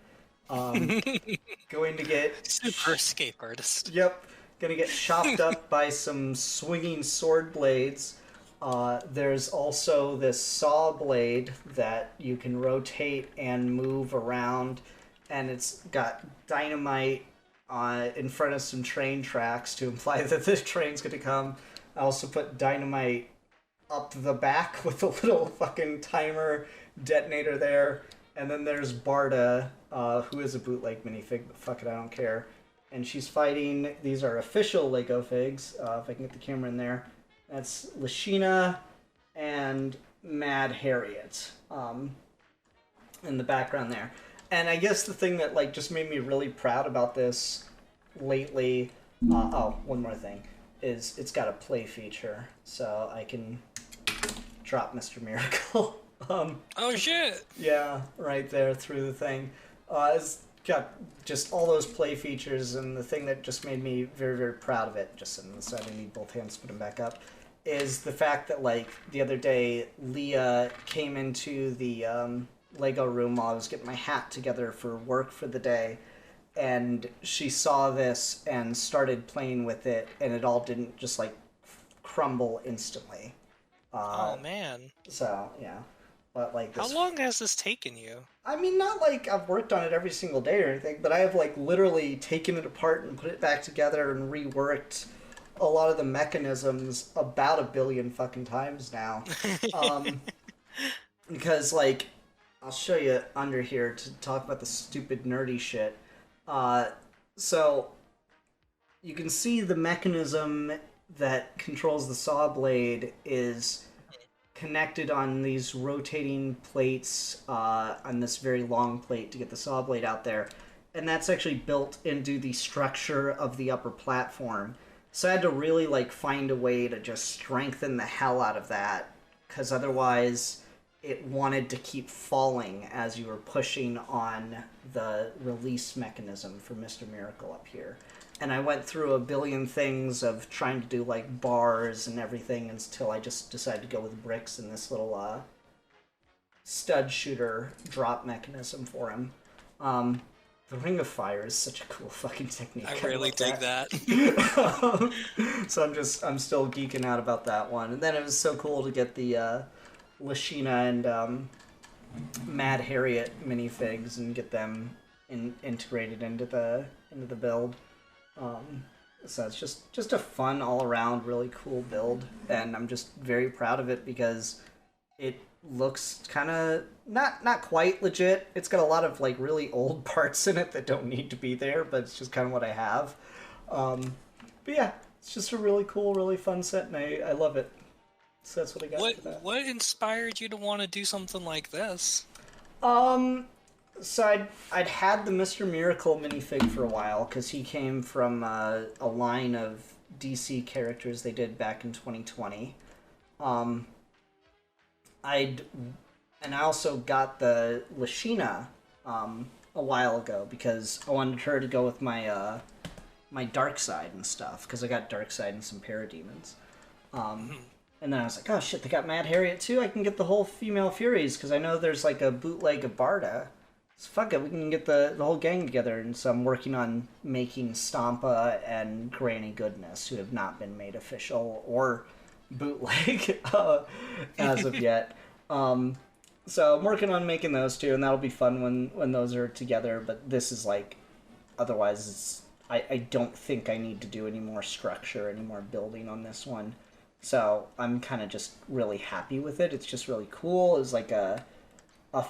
Going to get Super escape artist. Yep, gonna get chopped up by some swinging sword blades. There's also this saw blade that you can rotate and move around, and it's got dynamite in front of some train tracks to imply that this train's gonna come. I also put dynamite up the back with a little fucking timer detonator there. And then there's Barda, who is a bootleg minifig, but fuck it, I don't care. And she's fighting, these are official Lego figs, if I can get the camera in there. That's Lashina and Mad Harriet in the background there. And I guess the thing that like just made me really proud about this lately, one more thing, is it's got a play feature, so I can drop Mr. Miracle. Oh shit! Yeah, right there through the thing. It's got just all those play features, and the thing that just made me very, very proud of it, just sitting on the side, I need both hands to put them back up, is the fact that, like, the other day, Leah came into the Lego room while I was getting my hat together for work for the day, and she saw this and started playing with it, and it all didn't just, like, crumble instantly. Oh, man. So, yeah. But, like, this... How long has this taken you? I mean, not like I've worked on it every single day or anything, but I have, like, literally taken it apart and put it back together and reworked a lot of the mechanisms about 1 billion fucking times now. Because, like, I'll show you under here to talk about the stupid nerdy shit. So, you can see the mechanism that controls the saw blade is connected on these rotating plates on this very long plate to get the saw blade out there, and that's actually built into the structure of the upper platform. So I had to really like find a way to just strengthen the hell out of that, because otherwise it wanted to keep falling as you were pushing on the release mechanism for Mr. Miracle up here. And I went through 1 billion things of trying to do, like, bars and everything until I just decided to go with bricks and this little stud shooter drop mechanism for him. The Ring of Fire is such a cool fucking technique. I really dig that. So I'm still geeking out about that one. And then it was so cool to get the Lashina and Mad Harriet minifigs and get them integrated into the build. So it's just a fun all-around really cool build, and I'm just very proud of it because it looks kind of not quite legit. It's got a lot of like really old parts in it that don't need to be there, but it's just kind of what I have. But yeah, it's just a really cool, really fun set, and I love it. So that's what I got for that. What inspired you to want to do something like this? So I'd had the Mr. Miracle minifig for a while, because he came from a line of DC characters they did back in 2020. I also got the Lashina a while ago, because I wanted her to go with my my dark side and stuff, because I got dark side and some parademons. And then I was like, oh shit, they got Mad Harriet too? I can get the whole female Furies, because I know there's like a bootleg of Barda. So fuck it, we can get the whole gang together. And so I'm working on making Stampa and Granny Goodness, who have not been made official or bootleg as of yet. So I'm working on making those two, and that'll be fun when those are together. But this is like, otherwise I don't think I need to do any more structure, any more building on this one. So I'm kind of just really happy with it. It's just really cool. It's like a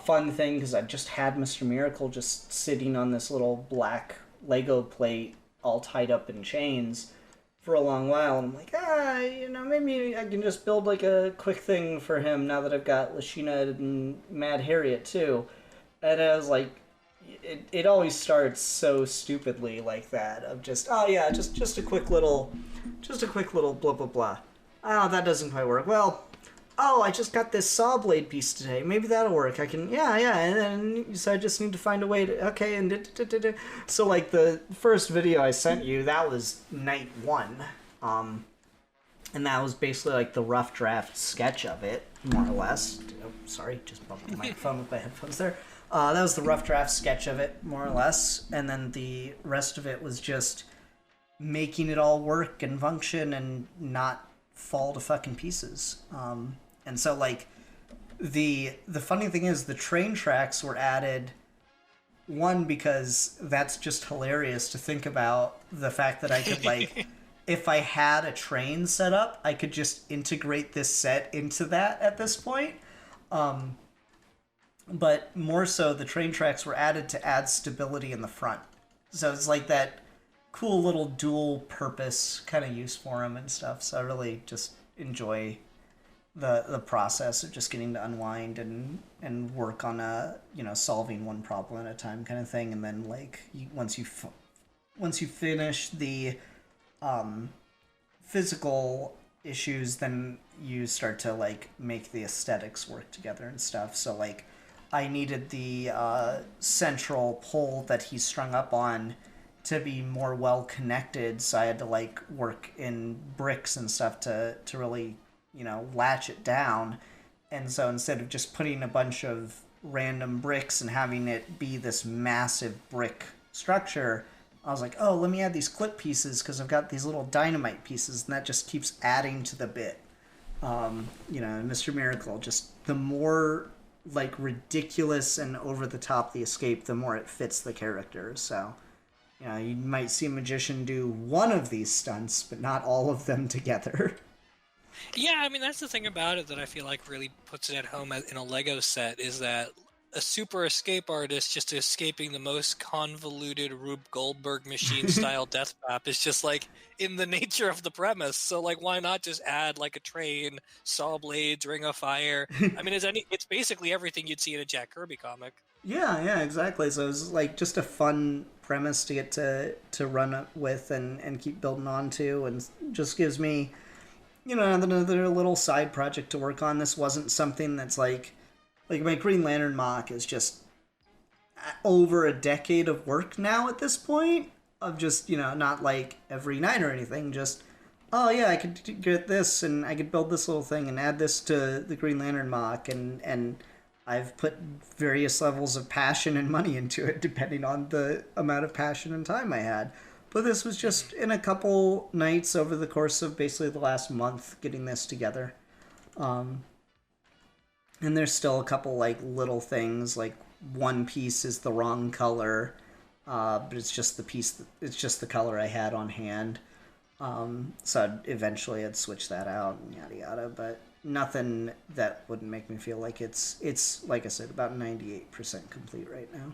fun thing, because I just had Mr. Miracle just sitting on this little black Lego plate all tied up in chains for a long while. And I'm like, maybe I can just build like a quick thing for him now that I've got Lashina and Mad Harriet too. And I was like, it always starts so stupidly like that, of just, just a quick little blah blah blah. Oh, that doesn't quite work. Well, I just got this saw blade piece today. Maybe that'll work. I can, and then, so I just need to find a way to, okay, and so like the first video I sent you, that was night 1. And that was basically like the rough draft sketch of it, more or less. Oh, sorry, just bumped the microphone with my headphones there. That was the rough draft sketch of it, more or less. And then the rest of it was just making it all work and function and not fall to fucking pieces. And so, like, the funny thing is the train tracks were added, one, because that's just hilarious to think about the fact that I could, like... If I had a train set up, I could just integrate this set into that at this point. But more so, the train tracks were added to add stability in the front. So it's like that cool little dual purpose kind of use for them and stuff. So I really just enjoy the process of just getting to unwind and work on solving one problem at a time kind of thing. And then like once you finish the physical issues, then you start to like make the aesthetics work together and stuff. So like I needed the central pole that he's strung up on to be more well connected, so I had to like work in bricks and stuff to really latch it down. And so instead of just putting a bunch of random bricks and having it be this massive brick structure, I was like, oh, let me add these clip pieces because I've got these little dynamite pieces, and that just keeps adding to the bit. Mr. Miracle, just the more like ridiculous and over the top the escape, the more it fits the character. So, you might see a magician do one of these stunts, but not all of them together. Yeah, I mean, that's the thing about it that I feel like really puts it at home in a Lego set, is that a super escape artist just escaping the most convoluted Rube Goldberg machine-style death trap is just, like, in the nature of the premise. So, like, why not just add, like, a train, saw blades, ring of fire? I mean, it's basically everything you'd see in a Jack Kirby comic. Yeah, exactly. So it was, like, just a fun premise to get to run with and keep building on to, and just gives me, another little side project to work on. This wasn't something that's, like my Green Lantern mock is just over a decade of work now at this point, of just, not like every night or anything, just, oh yeah, I could get this and I could build this little thing and add this to the Green Lantern mock, and I've put various levels of passion and money into it depending on the amount of passion and time I had. But this was just in a couple nights over the course of basically the last month getting this together. And there's still a couple, like, little things, like, one piece is the wrong color, but it's just the color I had on hand. So eventually I'd switch that out and yada yada, but nothing that wouldn't make me feel like it's like I said, about 98% complete right now.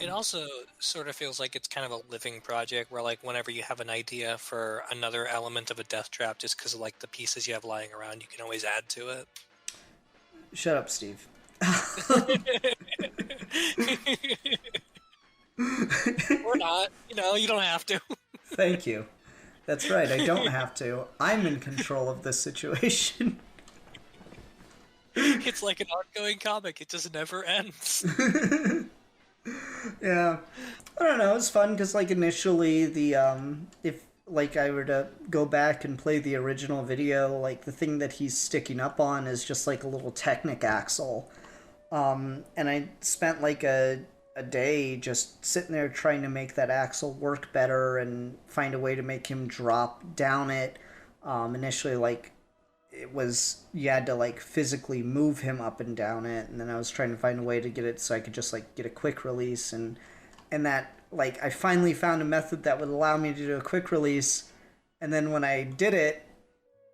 It also sort of feels like it's kind of a living project where, like, whenever you have an idea for another element of a death trap, just because of, like, the pieces you have lying around, you can always add to it. Shut up, Steve. Or not. You don't have to. Thank you. That's right, I don't have to. I'm in control of this situation. It's like an ongoing comic. It just never ends. Yeah. I don't know, it was fun because, like, initially if like I were to go back and play the original video, like the thing that he's sticking up on is just like a little Technic axle. And I spent like a day just sitting there trying to make that axle work better and find a way to make him drop down it. Initially, like, it was, you had to like physically move him up and down it, and then I was trying to find a way to get it so I could just like get a quick release, and that, like, I finally found a method that would allow me to do a quick release, and then when I did it,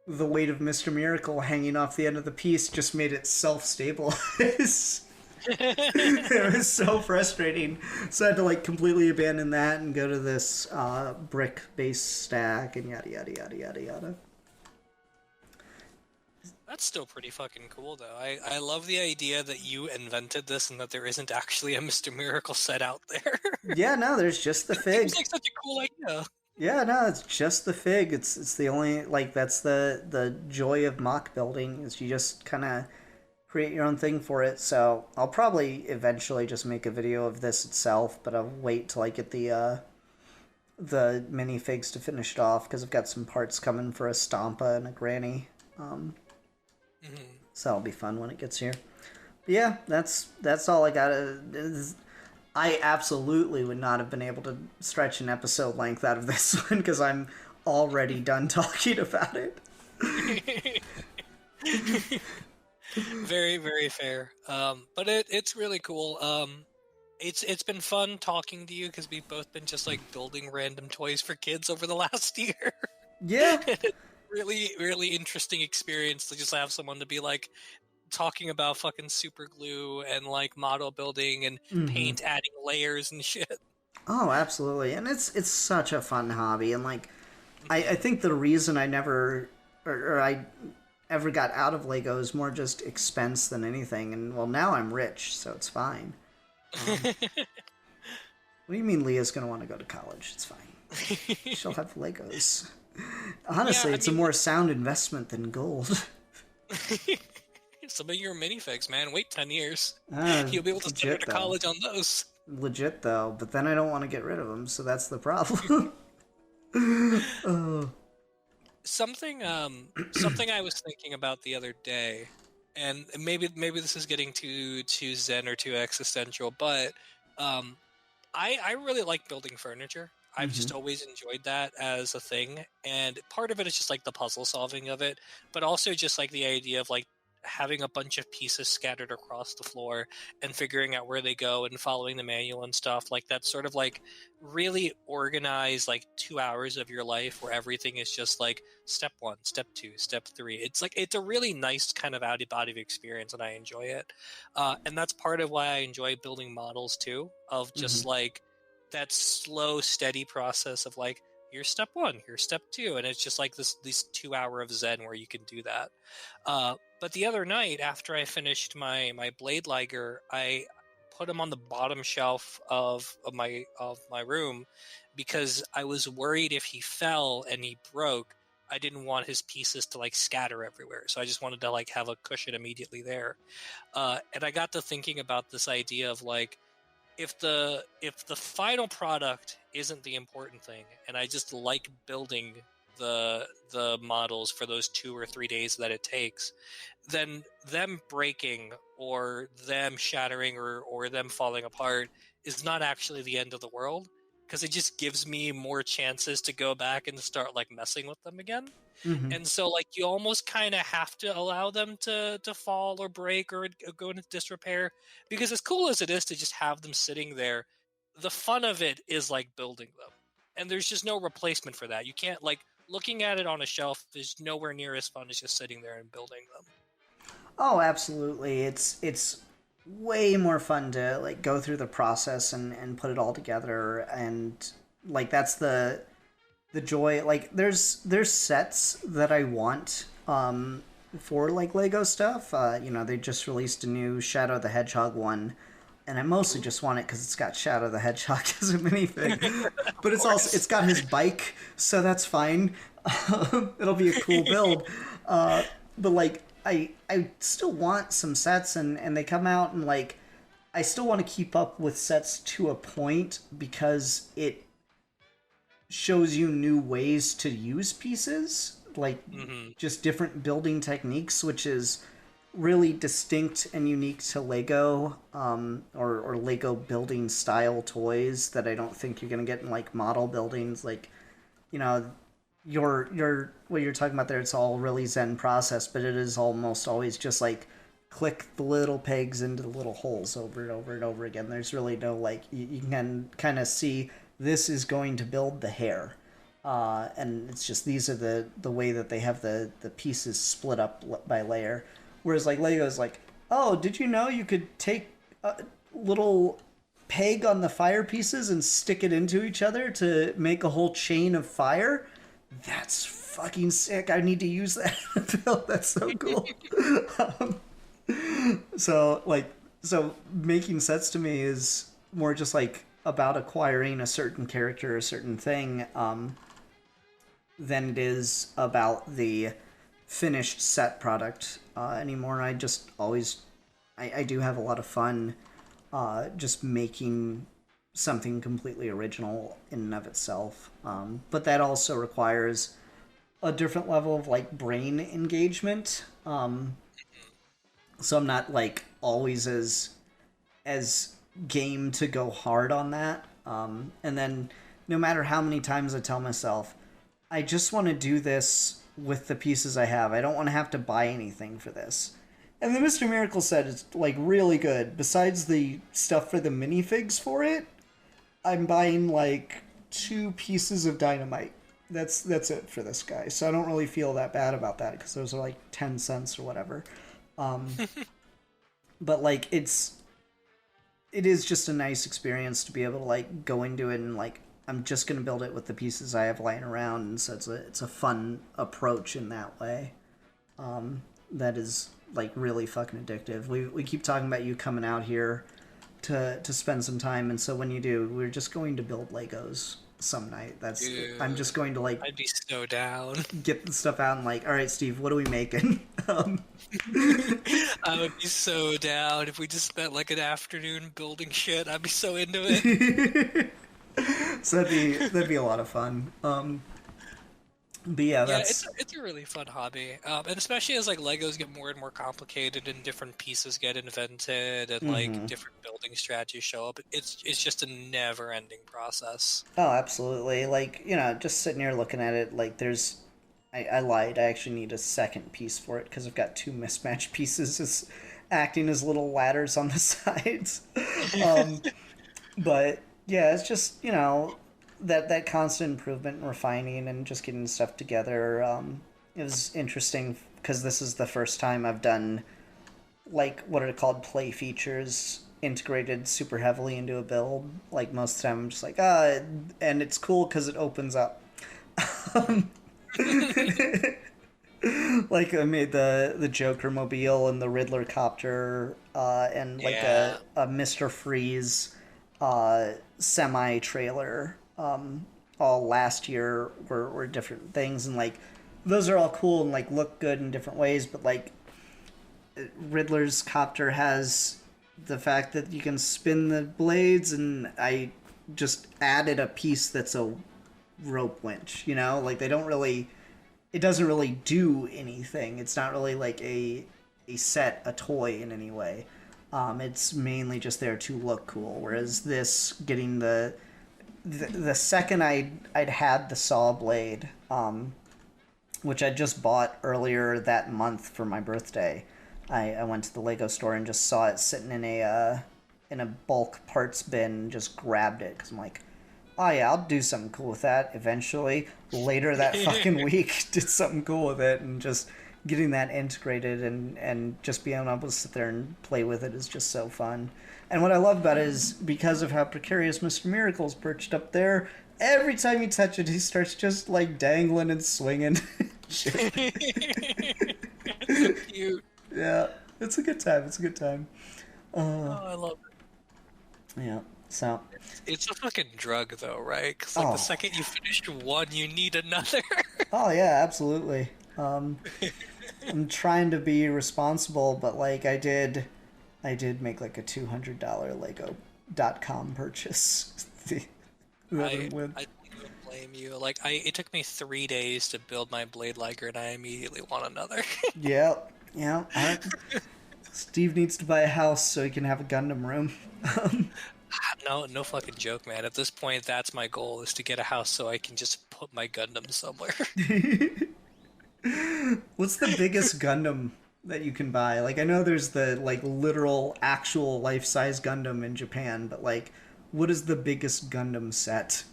the weight of Mr. Miracle hanging off the end of the piece just made it self-stabilize. It was so frustrating. So I had to, like, completely abandon that and go to this brick-based stack and yada yada yada yada yada. That's still pretty fucking cool, though. I love the idea that you invented this and that there isn't actually a Mr. Miracle set out there. Yeah, no, there's just the fig. Seems like such a cool idea. Yeah, no, it's just the fig. It's the only, like, that's the joy of mock building, is you just kind of create your own thing for it. So I'll probably eventually just make a video of this itself, but I'll wait till I get the the minifigs to finish it off because I've got some parts coming for a Stompa and a Granny. So that'll be fun when it gets here. But yeah, that's all I got. I absolutely would not have been able to stretch an episode length out of this one because I'm already done talking about it. Very, very fair. But it's really cool. It's been fun talking to you because we've both been just like building random toys for kids over the last year. Yeah. Really, really interesting experience to just have someone to be like talking about fucking super glue and like model building and paint adding layers and shit. Oh, absolutely. And it's such a fun hobby. And like, I think the reason I never, or I ever got out of Lego is more just expense than anything. And well, now I'm rich, so it's fine. What do you mean Leah's going to want to go to college? It's fine. She'll have Legos. Honestly, it's a more sound investment than gold. Some of your minifigs, man. Wait 10 years. You'll be able to legit, go to college on those. Legit, though. But then I don't want to get rid of them, so that's the problem. Something I was thinking about the other day, and maybe this is getting too zen or too existential, but I really like building furniture. I've just always enjoyed that as a thing, and part of it is just like the puzzle solving of it, but also just like the idea of like having a bunch of pieces scattered across the floor and figuring out where they go and following the manual and stuff. Like that sort of like really organized like 2 hours of your life where everything is just like step 1, step 2, step 3. It's like it's a really nice kind of out of body experience, and I enjoy it. And that's part of why I enjoy building models too, of just like that slow, steady process of like, here's step 1, here's step 2, and it's just like this 2 hour of zen where you can do that. But the other night, after I finished my Blade Liger, I put him on the bottom shelf of my room because I was worried if he fell and he broke, I didn't want his pieces to like scatter everywhere. So I just wanted to like have a cushion immediately there. And I got to thinking about this idea of like, if the final product isn't the important thing, and I just like building the models for those 2 or 3 days that it takes, then them breaking or them shattering or them falling apart is not actually the end of the world, because it just gives me more chances to go back and start like messing with them again. And so like you almost kind of have to allow them to fall or break or go into disrepair, because as cool as it is to just have them sitting there, the fun of it is like building them, and there's just no replacement for that. You can't like looking at it on a shelf is nowhere near as fun as just sitting there and building them. Oh, absolutely. It's way more fun to like go through the process and put it all together, and like that's the joy. Like there's sets that I want for like Lego stuff. They just released a new Shadow the Hedgehog one, and I mostly just want it because it's got Shadow the Hedgehog as a minifig. But it's got his bike, so that's fine. It'll be a cool build. But like I still want some sets, and they come out, and like I still want to keep up with sets to a point because it shows you new ways to use pieces, like just different building techniques, which is really distinct and unique to Lego, or Lego building style toys that I don't think you're gonna get in like model buildings. Like, your what you're talking about there, it's all really zen process, but it is almost always just like click the little pegs into the little holes over and over and over again. There's really no like you can kind of see this is going to build the hair, and it's just these are the way that they have the pieces split up by layer. Whereas like Lego's like, oh, did you know you could take a little peg on the fire pieces and stick it into each other to make a whole chain of fire? That's fucking sick. I need to use that in a build. That's so cool. So making sets to me is more just like about acquiring a certain character, a certain thing, than it is about the finished set product anymore. I just always, I do have a lot of fun just making something completely original in and of itself. But that also requires a different level of like brain engagement. So I'm not like always as game to go hard on that. And then no matter how many times I tell myself, I just want to do this with the pieces I have. I don't want to have to buy anything for this. And the Mr. Miracle set is like really good. Besides the stuff for the minifigs for it, I'm buying like 2 pieces of dynamite. That's it for this guy. So I don't really feel that bad about that because those are like 10 cents or whatever. But like it is just a nice experience to be able to like go into it and like I'm just gonna build it with the pieces I have lying around, and so it's a fun approach in that way. That is like really fucking addictive. We keep talking about you coming out here to spend some time, and so when you do, we're just going to build Legos some night. Dude, I'm just going to like I'd be so down. get the stuff out and like, all right, Steve, what are we making? I would be so down if we just spent like an afternoon building shit. I'd be so into it. So that'd be a lot of fun. But yeah, that's it's a really fun hobby, and especially as like Legos get more and more complicated and different pieces get invented and like different building strategies show up. It's just a never-ending process. oh, absolutely. Like, just sitting here looking at it, like I lied. I actually need a second piece for it because I've got 2 mismatched pieces as acting as little ladders on the sides. But yeah, it's just that constant improvement and refining and just getting stuff together. It was interesting because this is the first time I've done like what are called play features integrated super heavily into a build. Like most of the time I'm just like and it's cool because it opens up. Like I made the Joker mobile and the Riddler copter and like Yeah. a Mr. Freeze semi trailer all last year were different things, and like those are all cool and like look good in different ways, but like Riddler's copter has the fact that you can spin the blades, and I just added a piece that's a rope winch, like they don't really, it doesn't really do anything. It's not really like a toy in any way. It's mainly just there to look cool, whereas this getting the second I'd had the saw blade, which I just bought earlier that month for my birthday, I went to the Lego store and just saw it sitting in a bulk parts bin and just grabbed it because I'm like, oh yeah, I'll do something cool with that eventually. Later that fucking week, did something cool with it, and just getting that integrated and just being able to sit there and play with it is just so fun. And what I love about it is because of how precarious Mr. Miracle's perched up there, every time you touch it, he starts just like dangling and swinging. Cute. Yeah, it's a good time. It's a good time. I love it. Yeah, so. It's a fucking drug though, right? Because like the second you finish one, you need another. Oh yeah, absolutely. I'm trying to be responsible, but like I did make like a $200 Lego.com purchase. I don't even blame you. Like it took me 3 days to build my Blade Liger, and I immediately want another. Yeah. Steve needs to buy a house so he can have a Gundam room. No fucking joke, man. At this point, that's my goal: is to get a house so I can just put my Gundam somewhere. What's the biggest Gundam that you can buy? Like, I know there's the like literal actual life-size Gundam in Japan, but like, what is the biggest Gundam set?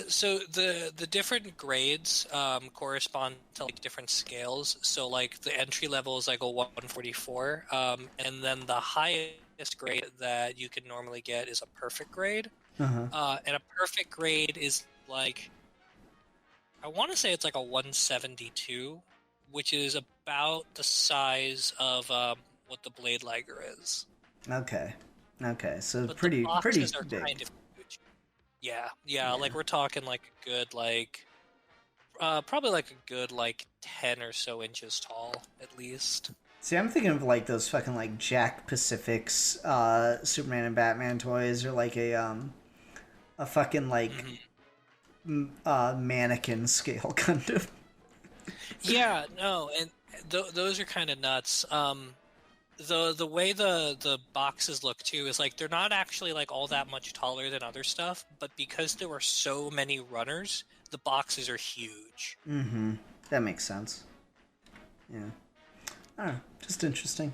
So the different grades correspond to like different scales. So like the entry level is like a 144, and then the highest grade that you can normally get is a perfect grade. Uh-huh. And a perfect grade is like, I want to say it's like a 172, which is about the size of what the Blade Liger is. Okay, so But pretty the boxes are big. kind of huge. Yeah, like we're talking like a good probably like a good 10 or so inches tall at least. See, I'm thinking of like those fucking like Jack Pacific's Superman and Batman toys, or like a fucking like mannequin scale Gundam. Yeah, no, and those are kind of nuts. The way the boxes look too is like they're not actually like all that much taller than other stuff, but because there were so many runners, the boxes are huge. Mm-hmm. That makes sense. Yeah. I don't know. Just interesting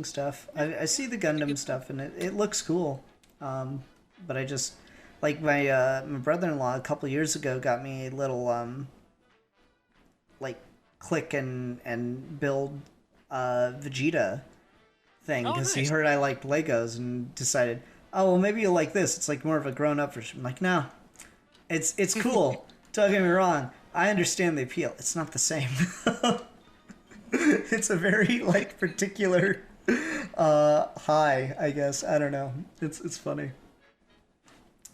stuff. I see the Gundam stuff and it looks cool. But I just like my brother-in-law a couple years ago got me a little like click and build Vegeta thing because he heard I liked Legos and decided, oh well, maybe you'll like this. It's like more of a grown-up version. I'm like, no, it's cool. Don't get me wrong. I understand the appeal. It's not the same. It's a very like particular high, I guess. I don't know. It's funny.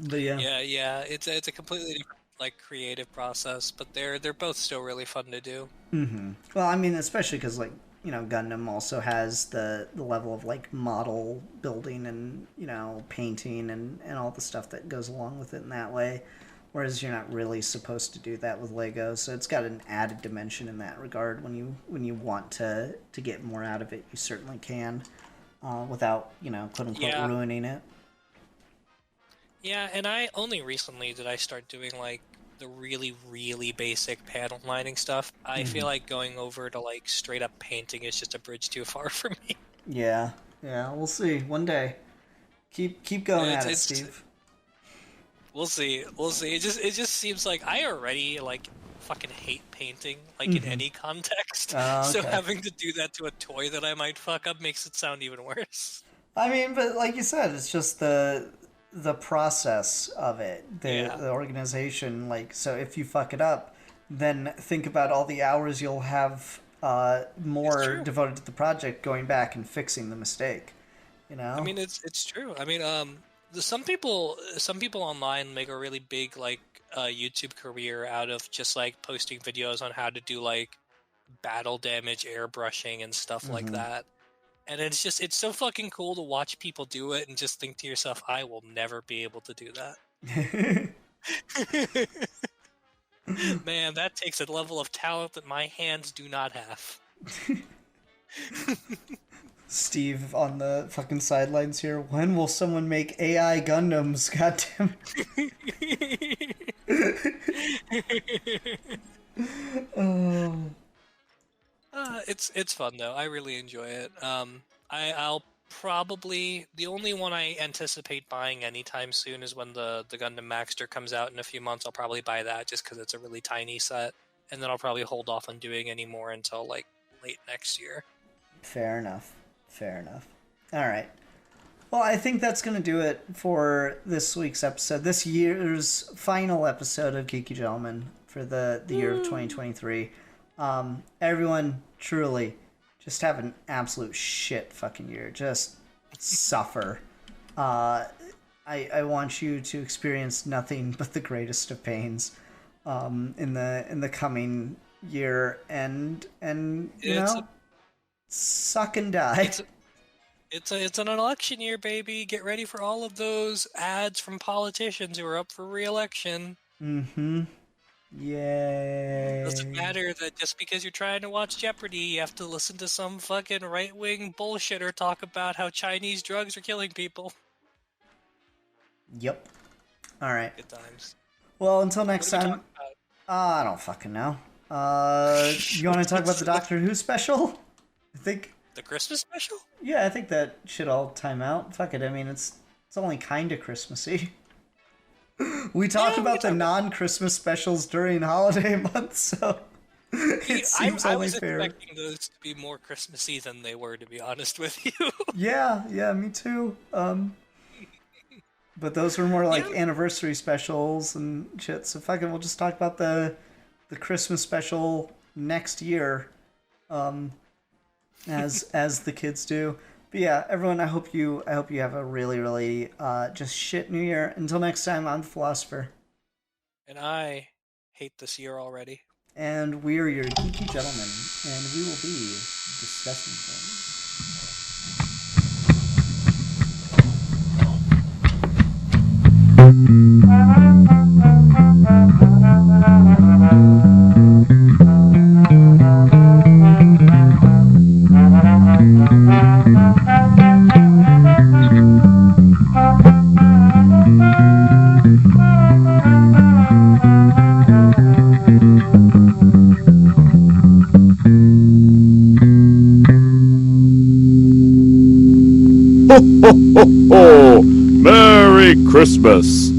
But yeah. Yeah. It's a completely different like creative process, but they're both still really fun to do. Mm-hmm. Well, I mean, especially because like Gundam also has the level of like model building and painting and all the stuff that goes along with it in that way. Whereas you're not really supposed to do that with Lego, so it's got an added dimension in that regard. When you want to get more out of it, you certainly can, without quote unquote ruining it. Yeah, and I only recently did I start doing like the really, really basic panel lining stuff. I feel like going over to like straight up painting is just a bridge too far for me. Yeah, we'll see. One day. Keep going at it, Steve. We'll see. It just seems like I already like fucking hate painting like in any context. Okay. So having to do that to a toy that I might fuck up makes it sound even worse. I mean, but like you said, it's just the process of it, the organization. Like, so if you fuck it up, then think about all the hours you'll have more devoted to the project, going back and fixing the mistake. I mean, it's true. I mean, some people online make a really big like YouTube career out of just like posting videos on how to do like battle damage airbrushing and stuff like that. And it's so fucking cool to watch people do it and just think to yourself, I will never be able to do that. Man, that takes a level of talent that my hands do not have. Steve on the fucking sidelines here. When will someone make AI Gundams? Goddamn. It's fun though. I really enjoy it. I'll probably the only one I anticipate buying anytime soon is when the Gundam Maxter comes out in a few months. I'll probably buy that just because it's a really tiny set, and then I'll probably hold off on doing any more until like late next year. Fair enough. All right. Well, I think that's going to do it for this week's episode. This year's final episode of Geeky Gentlemen for the year of 2023. Everyone, truly, just have an absolute shit fucking year. Just suffer. I want you to experience nothing but the greatest of pains in the coming year, and suck and die. It's an election year, baby. Get ready for all of those ads from politicians who are up for re-election. Mm-hmm. Yay. It doesn't matter that just because you're trying to watch Jeopardy, you have to listen to some fucking right-wing bullshitter talk about how Chinese drugs are killing people. Yep. All right. Good times. Well, until next time. I don't fucking know. You want to talk about the Doctor Who special? I think the Christmas special? Yeah, I think that should all time out. Fuck it. I mean, it's only kind of Christmassy. We talk about the non-Christmas specials during holiday months, so it seems only fair. I was expecting those to be more Christmassy than they were, to be honest with you. Yeah, me too. But those were more like anniversary specials and shit. So fucking, we'll just talk about the Christmas special next year. As the kids do. But yeah, everyone, I hope you have a really, really just shit new year. Until next time, I'm the Philosopher. And I hate this year already. And we're your geeky gentlemen, and we will be discussing things. Ho, ho, ho! Merry Christmas!